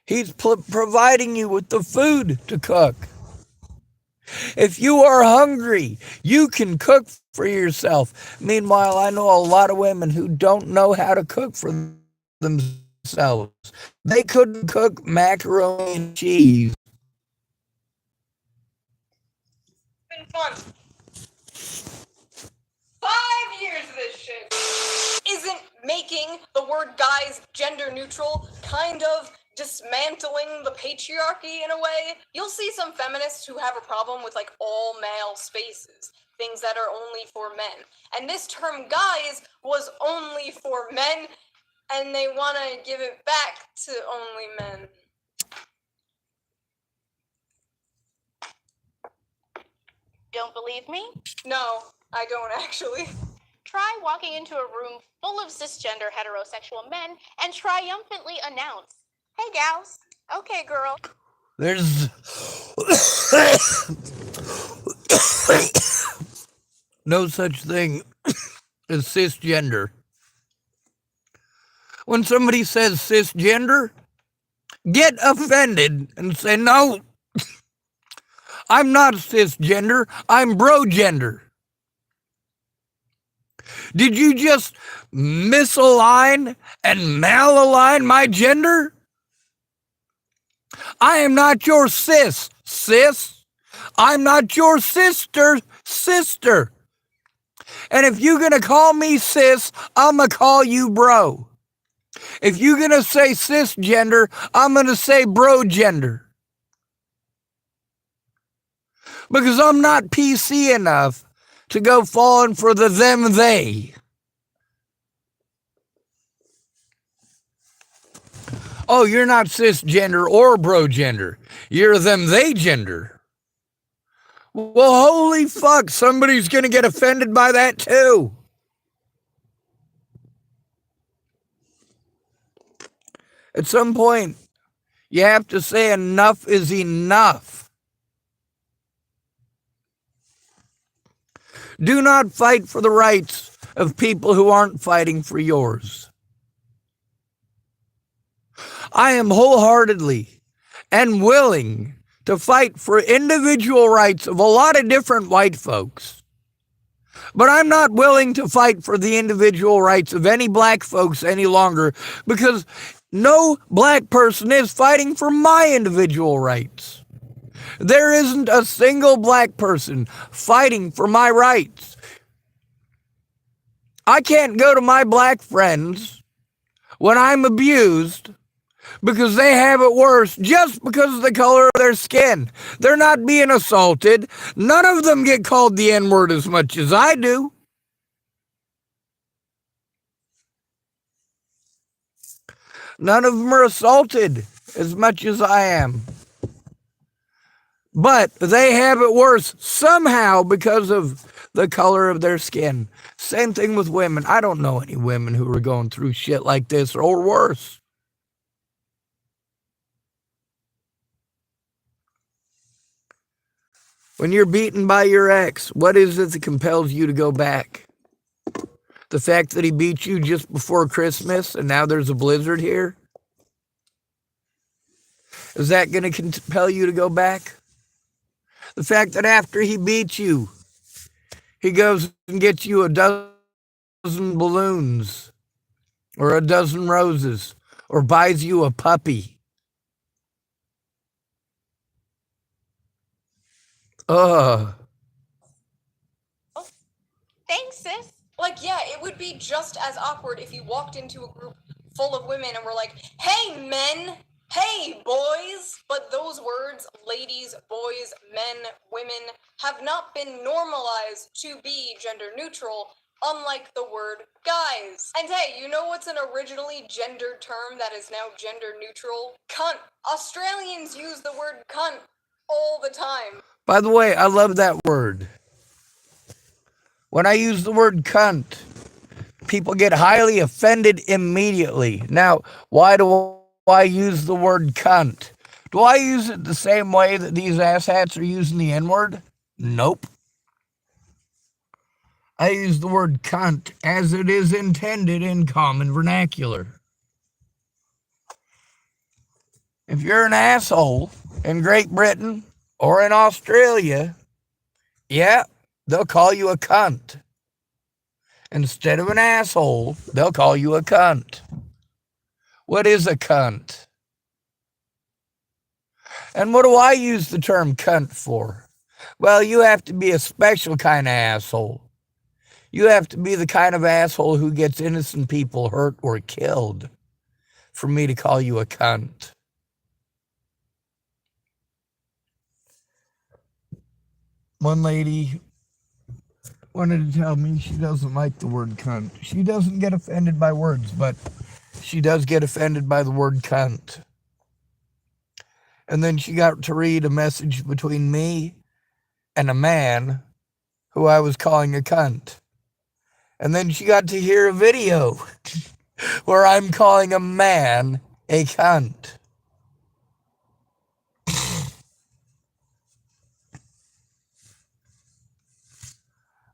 Speaker 1: He's providing you with the food to cook. If you are hungry, you can cook for yourself. Meanwhile, I know a lot of women who don't know how to cook for themselves. They couldn't cook macaroni and cheese.
Speaker 2: Been fun. 5 years of this shit. Isn't making the word guys gender neutral kind of dismantling the patriarchy in a way? You'll see some feminists who have a problem with like all male spaces, things that are only for men. And this term guys was only for men, and they want to give it back to only men.
Speaker 3: Don't believe me?
Speaker 2: No, I don't actually.
Speaker 3: Try walking into a room full of cisgender heterosexual men and triumphantly announce, "Hey gals, okay girl."
Speaker 1: There's no such thing as cisgender. When somebody says cisgender, get offended and say, no, I'm not cisgender, I'm brogender. Did you just misalign and malalign my gender? I am not your sis. I'm not your sister. And if you're going to call me sis, I'm going to call you bro. If you're going to say cisgender, I'm going to say brogender. Because I'm not PC enough to go falling for the them, they. Oh, you're not cisgender or brogender. You're them, they gender. Well, holy fuck, somebody's going to get offended by that too. At some point, you have to say enough is enough. Do not fight for the rights of people who aren't fighting for yours. I am wholeheartedly and willing to fight for individual rights of a lot of different white folks. But I'm not willing to fight for the individual rights of any black folks any longer, because no black person is fighting for my individual rights. There isn't a single black person fighting for my rights. I can't go to my black friends when I'm abused because they have it worse just because of the color of their skin. They're not being assaulted. None of them get called the N-word as much as I do. None of them are assaulted as much as I am. But they have it worse somehow because of the color of their skin. Same thing with women. I don't know any women who are going through shit like this or worse. When you're beaten by your ex, what is it that compels you to go back? The fact that he beat you just before Christmas and now there's a blizzard here? Is that going to compel you to go back? The fact that after he beats you, he goes and gets you a dozen balloons or a dozen roses or buys you a puppy.
Speaker 3: Thanks, sis.
Speaker 2: Like, yeah, it would be just as awkward if you walked into a group full of women and were like, hey, men, hey, boys. But those words, ladies, boys, men, women, have not been normalized to be gender neutral, unlike the word guys. And hey, you know what's an originally gendered term that is now gender neutral? Cunt. Australians use the word cunt all the time.
Speaker 1: By the way, I love that word. When I use the word cunt, people get highly offended immediately. Now, why do I use the word cunt? Do I use it the same way that these asshats are using the N-word? Nope. I use the word cunt as it is intended in common vernacular. If you're an asshole in Great Britain or in Australia, yeah, they'll call you a cunt. Instead of an asshole, they'll call you a cunt. What is a cunt? And what do I use the term cunt for? Well, you have to be a special kind of asshole. You have to be the kind of asshole who gets innocent people hurt or killed for me to call you a cunt. One lady wanted to tell me she doesn't like the word cunt. She doesn't get offended by words, but she does get offended by the word cunt. And then she got to read a message between me and a man who I was calling a cunt. And then she got to hear a video where I'm calling a man a cunt.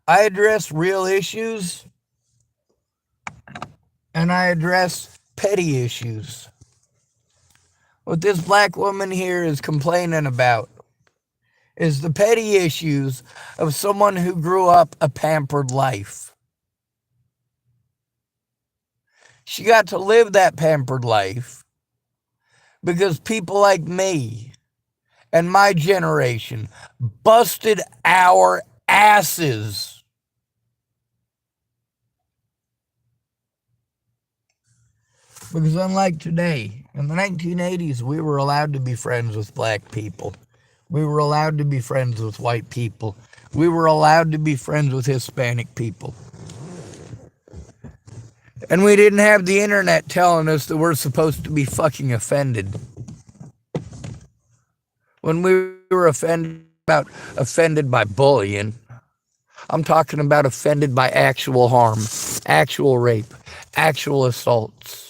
Speaker 1: I address real issues and I address petty issues. What this black woman here is complaining about is the petty issues of someone who grew up a pampered life. She got to live that pampered life because people like me and my generation busted our asses. Because unlike today, in the 1980s, we were allowed to be friends with black people. We were allowed to be friends with white people. We were allowed to be friends with Hispanic people. And we didn't have the internet telling us that we're supposed to be fucking offended. When we were offended by bullying, I'm talking about offended by actual harm, actual rape, actual assaults.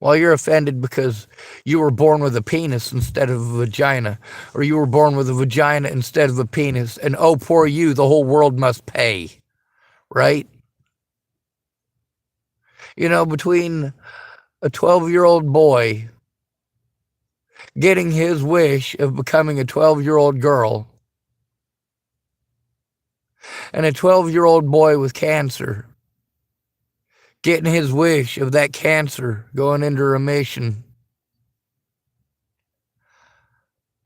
Speaker 1: While you're offended because you were born with a penis instead of a vagina, or you were born with a vagina instead of a penis, and oh, poor you, the whole world must pay, right? You know, between a 12-year-old boy getting his wish of becoming a 12-year-old girl, and a 12-year-old boy with cancer getting his wish of that cancer going into remission.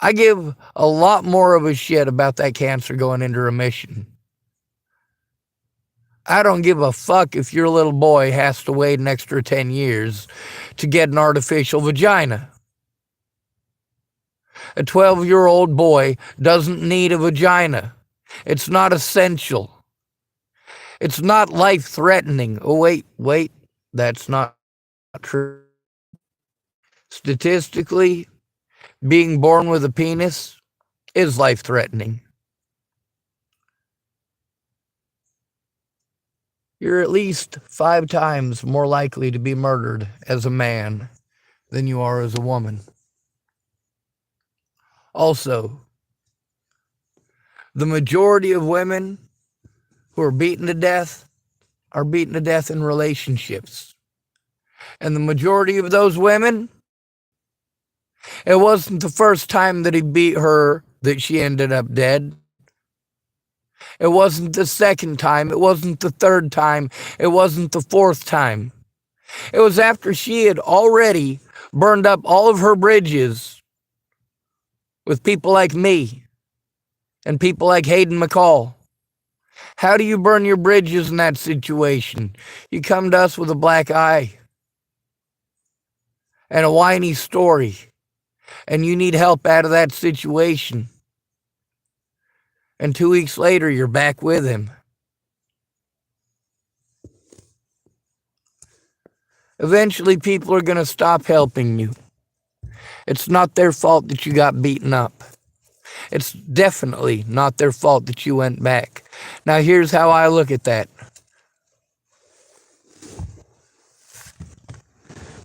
Speaker 1: I give a lot more of a shit about that cancer going into remission. I don't give a fuck if your little boy has to wait an extra 10 years to get an artificial vagina. A 12-year-old boy doesn't need a vagina. It's not essential. It's not life-threatening. Oh, wait, that's not true. Statistically, being born with a penis is life-threatening. You're at least 5 times more likely to be murdered as a man than you are as a woman. Also, the majority of women who are beaten to death in relationships. And the majority of those women, it wasn't the first time that he beat her that she ended up dead. It wasn't the second time. It wasn't the third time. It wasn't the fourth time. It was after she had already burned up all of her bridges with people like me and people like Hayden McCall. How do you burn your bridges in that situation? You come to us with a black eye and a whiny story, and you need help out of that situation. And 2 weeks later, you're back with him. Eventually, people are going to stop helping you. It's not their fault that you got beaten up. It's definitely not their fault that you went back. Now, here's how I look at that.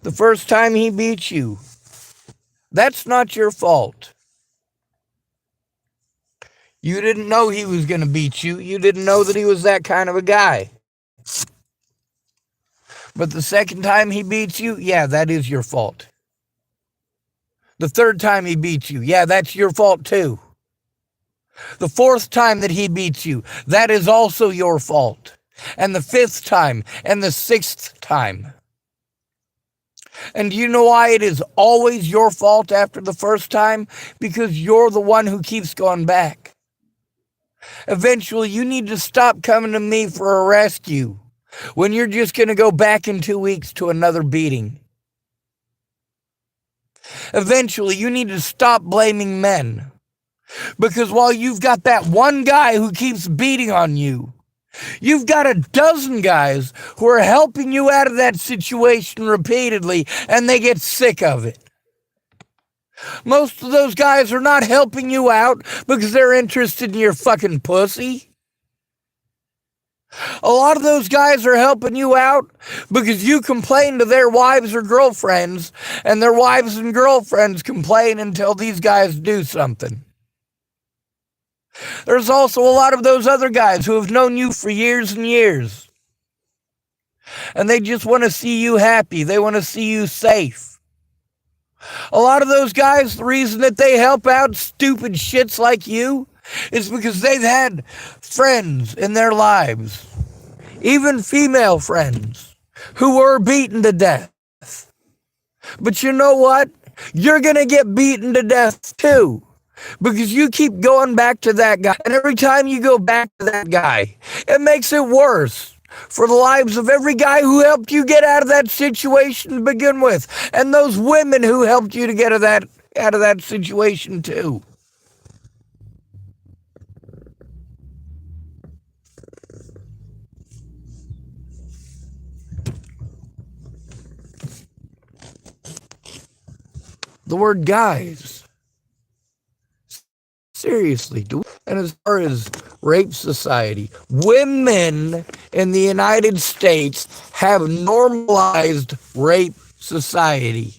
Speaker 1: The first time he beat you, that's not your fault. You didn't know he was going to beat you. You didn't know that he was that kind of a guy. But the second time he beats you, yeah, that is your fault. The third time he beats you, yeah, that's your fault too. The fourth time that he beats you, that is also your fault. And the fifth time, and the sixth time. And do you know why it is always your fault after the first time? Because you're the one who keeps going back. Eventually, you need to stop coming to me for a rescue when you're just going to go back in 2 weeks to another beating. Eventually, you need to stop blaming men. Because while you've got that one guy who keeps beating on you, you've got a dozen guys who are helping you out of that situation repeatedly, and they get sick of it. Most of those guys are not helping you out because they're interested in your fucking pussy. A lot of those guys are helping you out because you complain to their wives or girlfriends, and their wives and girlfriends complain until these guys do something. There's also a lot of those other guys who have known you for years and years. And they just want to see you happy. They want to see you safe. A lot of those guys, the reason that they help out stupid shits like you is because they've had friends in their lives, even female friends, who were beaten to death. But you know what? You're going to get beaten to death too. Because you keep going back to that guy. And every time you go back to that guy, it makes it worse for the lives of every guy who helped you get out of that situation to begin with. And those women who helped you to get out of that situation too. The word guys. Seriously, and as far as rape society, women in the United States have normalized rape society.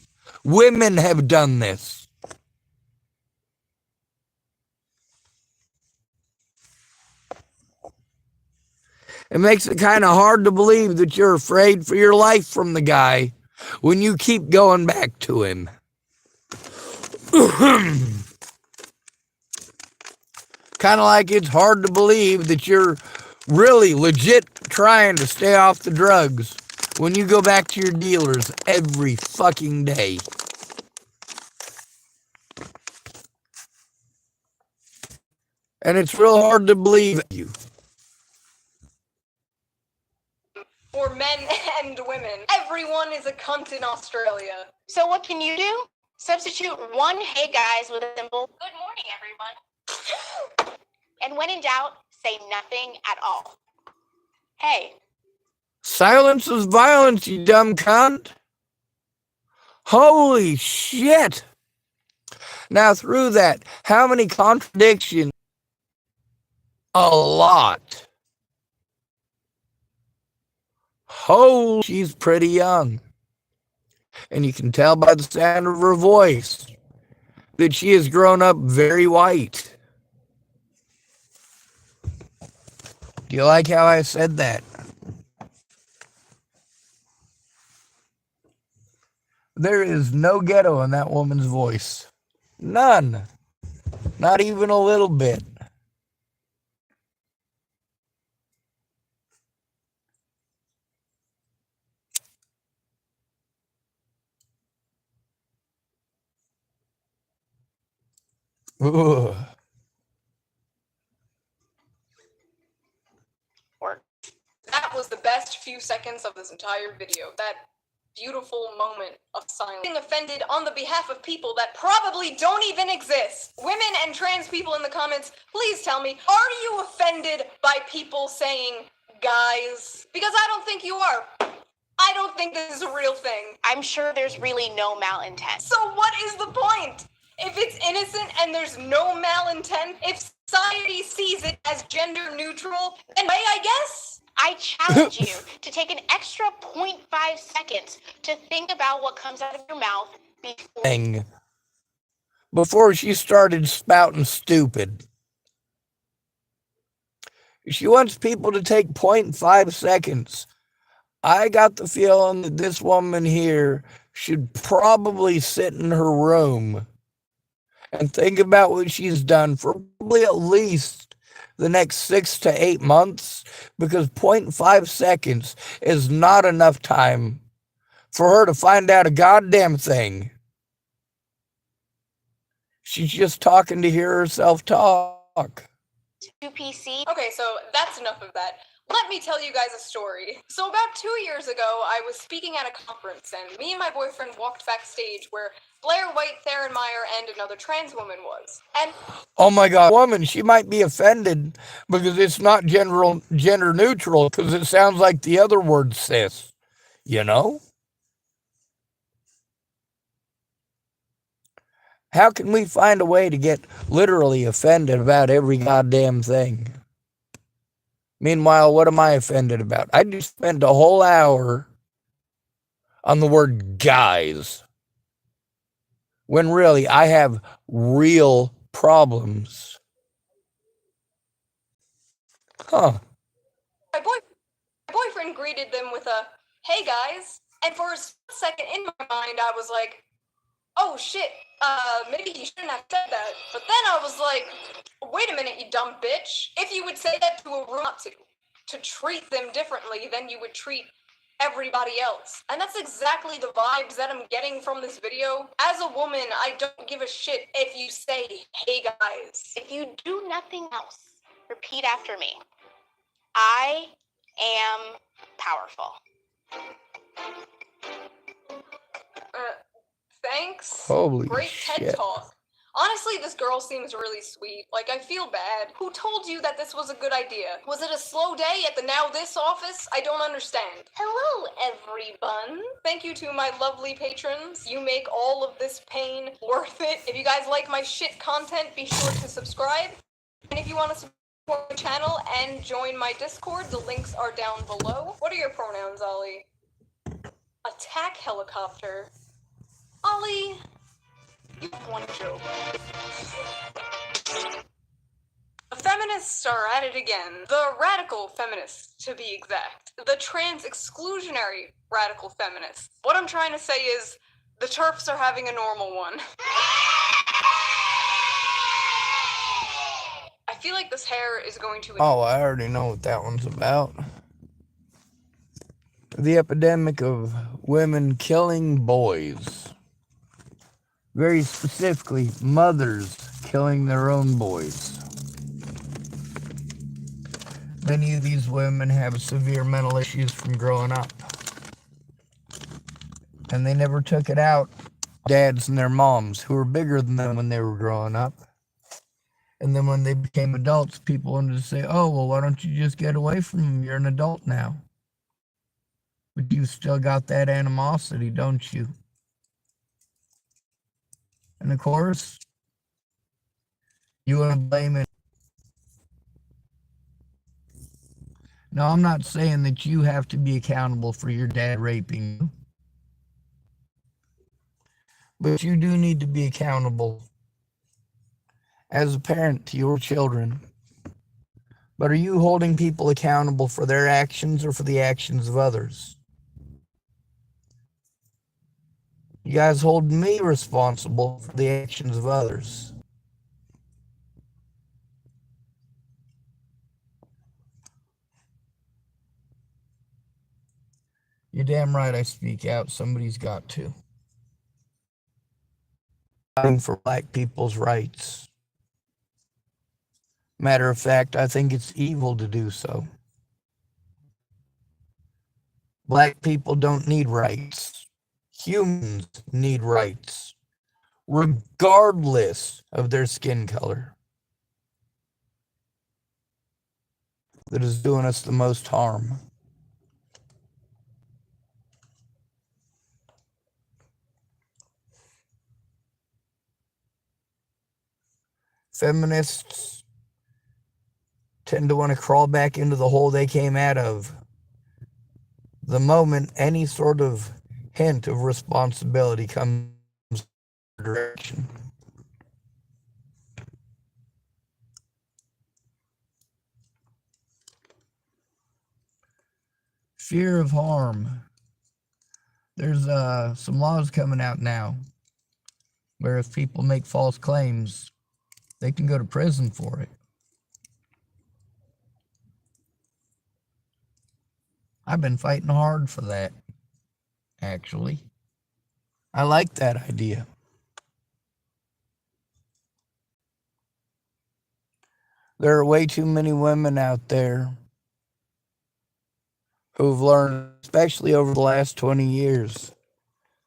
Speaker 1: Women have done this. It makes it kind of hard to believe that you're afraid for your life from the guy when you keep going back to him. Kind of like it's hard to believe that you're really legit trying to stay off the drugs when you go back to your dealers every fucking day. And it's real hard to believe you.
Speaker 2: For men and women. Everyone is a cunt in Australia.
Speaker 3: So what can you do? Substitute one "hey guys" with a simple "good morning, everyone." And when in doubt, say nothing at all. Hey.
Speaker 1: Silence is violence, you dumb cunt. Holy shit. Now through that, how many contradictions? A lot. Oh, she's pretty young. And you can tell by the sound of her voice that she has grown up very white. Do you like how I said that? There is no ghetto in that woman's voice. None. Not even a little bit. Ugh.
Speaker 2: That was the best few seconds of this entire video. That beautiful moment of silence. Being offended on the behalf of people that probably don't even exist. Women and trans people in the comments, please tell me, are you offended by people saying guys? Because I don't think you are. I don't think this is a real thing.
Speaker 3: I'm sure there's really no malintent.
Speaker 2: So what is the point? If it's innocent and there's no malintent, if society sees it as gender neutral, then I guess.
Speaker 3: I challenge you to take an extra 0.5 seconds to think about what comes out of your mouth
Speaker 1: before she started spouting stupid. She wants people to take 0.5 seconds. I got the feeling that this woman here should probably sit in her room and think about what she's done for probably at least the next 6 to 8 months, because 0.5 seconds is not enough time for her to find out a goddamn thing. She's just talking to hear herself talk.
Speaker 3: 2PC.
Speaker 2: Okay, so that's enough of that. Let me tell you guys a story. So about 2 years ago, I was speaking at a conference, and me and my boyfriend walked backstage where Blair White, Theron Meyer, and another trans woman was. And
Speaker 1: oh my God, woman, she might be offended because it's not gender neutral, because it sounds like the other word cis, you know? How can we find a way to get literally offended about every goddamn thing? Meanwhile, what am I offended about? I just spent a whole hour on the word guys, when really I have real problems. Huh.
Speaker 2: my boyfriend greeted them with a, hey guys. And for a second in my mind, I was like, oh shit, maybe he shouldn't have said that. But then I was like, wait a minute, you dumb bitch. If you would say that to a room, not to treat them differently than you would treat everybody else. And that's exactly the vibes that I'm getting from this video. As a woman, I don't give a shit if you say, hey guys.
Speaker 3: If you do nothing else, repeat after me. I am powerful.
Speaker 2: Thanks.
Speaker 1: Holy
Speaker 2: Great
Speaker 1: shit.
Speaker 2: TED Talk. Honestly, this girl seems really sweet. Like, I feel bad. Who told you that this was a good idea? Was it a slow day at the Now This office? I don't understand. Hello, everyone. Thank you to my lovely patrons. You make all of this pain worth it. If you guys like my shit content, be sure to subscribe. And if you want to support my channel and join my Discord, the links are down below. What are your pronouns, Ollie? Attack helicopter. Ollie, you have one joke. The feminists are at it again. The radical feminists, to be exact. The trans exclusionary radical feminists. What I'm trying to say is, the TERFs are having a normal one. I feel like this hair is going to...
Speaker 1: Oh, I already know what that one's about. The epidemic of women killing boys. Very specifically, mothers killing their own boys. Many of these women have severe mental issues from growing up. And they never took it out on dads and their moms, who were bigger than them when they were growing up. And then when they became adults, people wanted to say, oh, well, why don't you just get away from them? You're an adult now. But you've still got that animosity, don't you? And of course, you want to blame it. No, I'm not saying that you have to be accountable for your dad raping you. But you do need to be accountable as a parent to your children. But are you holding people accountable for their actions or for the actions of others? You guys hold me responsible for the actions of others. You're damn right I speak out. Somebody's got to. Fighting for black people's rights. Matter of fact, I think it's evil to do so. Black people don't need rights. Humans need rights, regardless of their skin color. That is doing us the most harm. Feminists tend to want to crawl back into the hole they came out of the moment any sort of hint of responsibility comes in their direction. Fear of harm. There's some laws coming out now where if people make false claims, they can go to prison for it. I've been fighting hard for that, actually. I like that idea. There are way too many women out there who've learned, especially over the last 20 years,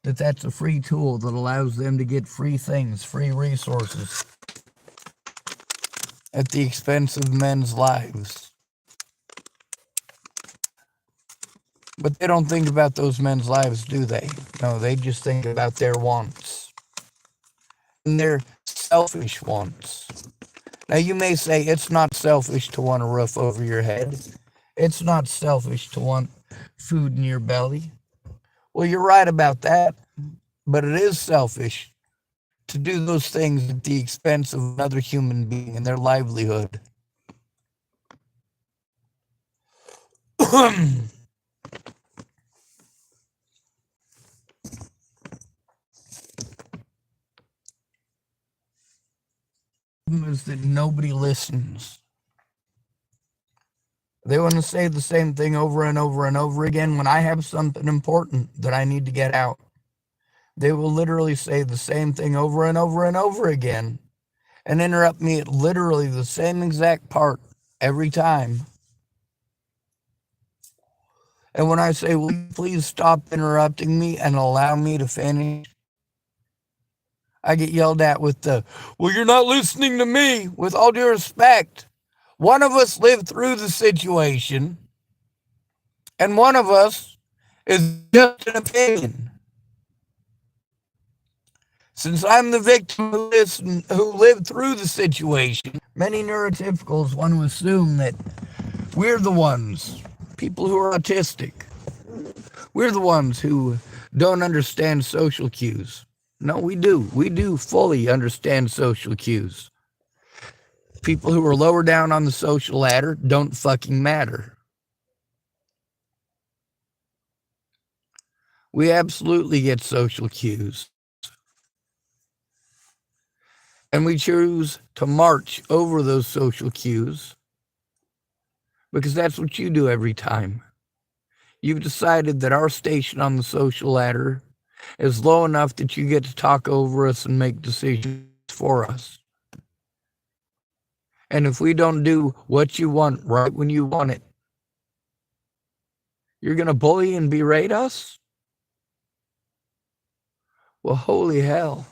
Speaker 1: that that's a free tool that allows them to get free things, free resources, at the expense of men's lives. But they don't think about those men's lives, do they? No, they just think about their wants. And their selfish wants. Now, you may say it's not selfish to want a roof over your head. It's not selfish to want food in your belly. Well, you're right about that. But it is selfish to do those things at the expense of another human being and their livelihood. Is that nobody listens. They want to say the same thing over and over and over again when I have something important that I need to get out. They will literally say the same thing over and over and over again and interrupt me at literally the same exact part every time. And when I say, will you please stop interrupting me and allow me to finish? I get yelled at with the, well, you're not listening to me. With all due respect, one of us lived through the situation, and one of us is just an opinion. Since I'm the victim who lived through the situation, many neurotypicals want to assume that we're the ones, people who are autistic, we're the ones who don't understand social cues. No, we do. We do fully understand social cues. People who are lower down on the social ladder don't fucking matter. We absolutely get social cues. And we choose to march over those social cues because that's what you do every time. You've decided that our station on the social ladder is low enough that you get to talk over us and make decisions for us. And if we don't do what you want right when you want it, you're going to bully and berate us? Well, holy hell.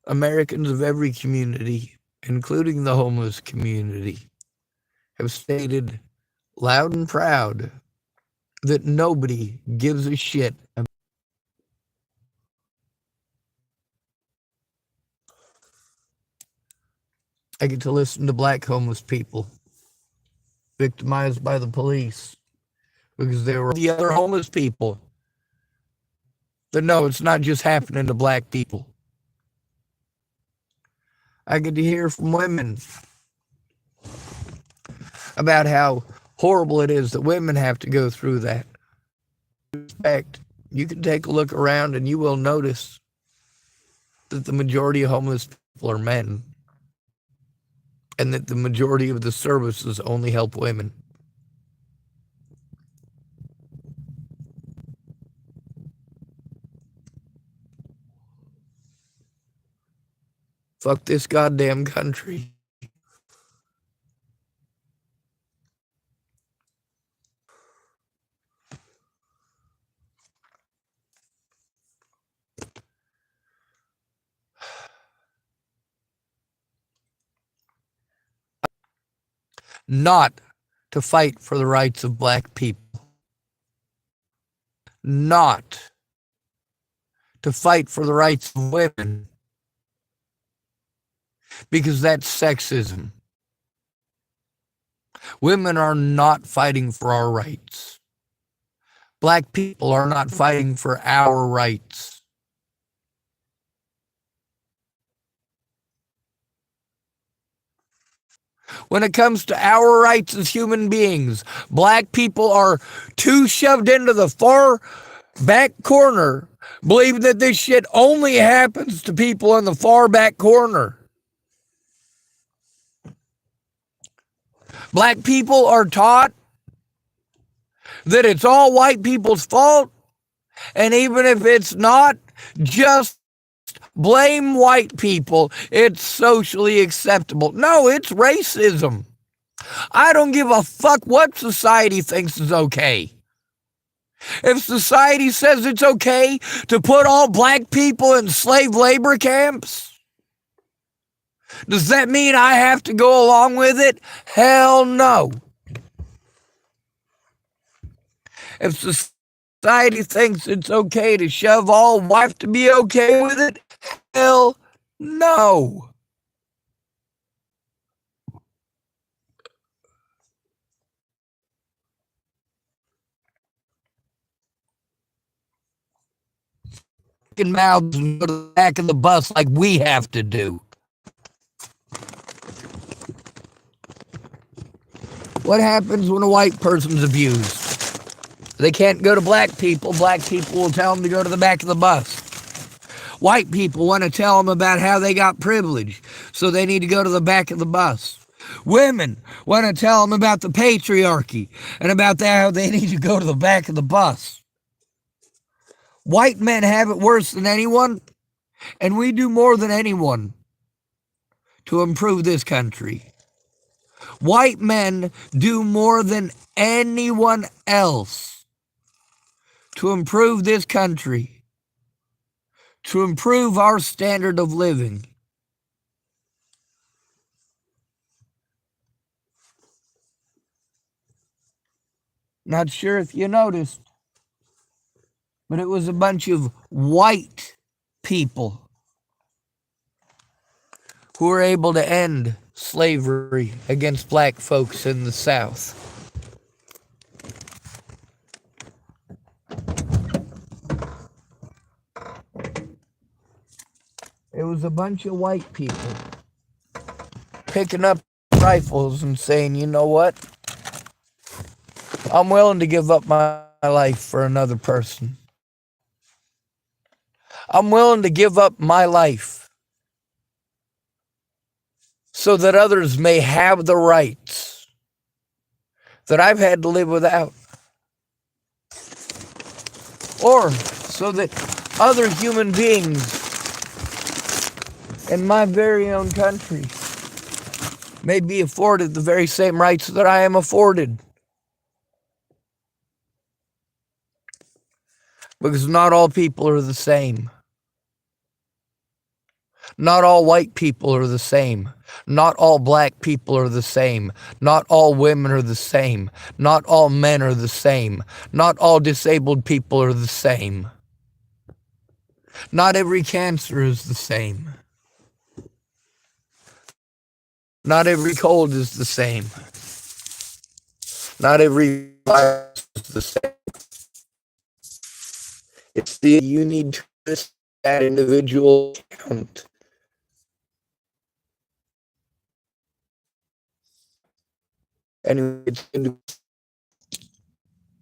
Speaker 1: Americans of every community, including the homeless community, have stated loud and proud that nobody gives a shit. I get to listen to black homeless people victimized by the police because they were the other homeless people that know it's not just happening to black people. I get to hear from women about how horrible it is that women have to go through that. In fact, you can take a look around and you will notice that the majority of homeless people are men, and that the majority of the services only help women. Fuck this goddamn country. Not to fight for the rights of black people. Not to fight for the rights of women. Because that's sexism. Women are not fighting for our rights. Black people are not fighting for our rights. When it comes to our rights as human beings, black people are too shoved into the far back corner, believing that this shit only happens to people in the far back corner. Black people are taught that it's all white people's fault, and even if it's not, just blame white people. It's socially acceptable. No, it's racism. I don't give a fuck what society thinks is okay. If society says it's okay to put all black people in slave labor camps, does that mean I have to go along with it? Hell no. If society thinks it's okay to shove all white to be okay with it, hell no. Mouths and go to the back of the bus like we have to do. What happens when a white person's abused? They can't go to black people. Black people will tell them to go to the back of the bus. White people want to tell them about how they got privilege, so they need to go to the back of the bus. Women want to tell them about the patriarchy and about how they need to go to the back of the bus. White men have it worse than anyone, and we do more than anyone to improve this country. White men do more than anyone else to improve this country, to improve our standard of living. Not sure if you noticed, but it was a bunch of white people who were able to end slavery against black folks in the South. It was a bunch of white people picking up rifles and saying, you know what? I'm willing to give up my life for another person. I'm willing to give up my life so that others may have the rights that I've had to live without. Or so that other human beings in my very own country may be afforded the very same rights that I am afforded. Because not all people are the same. Not all white people are the same. Not all black people are the same. Not all women are the same. Not all men are the same. Not all disabled people are the same. Not every cancer is the same. Not every cold is the same. Not every virus is the same. It's the you need to miss that individual count. Anyway, it's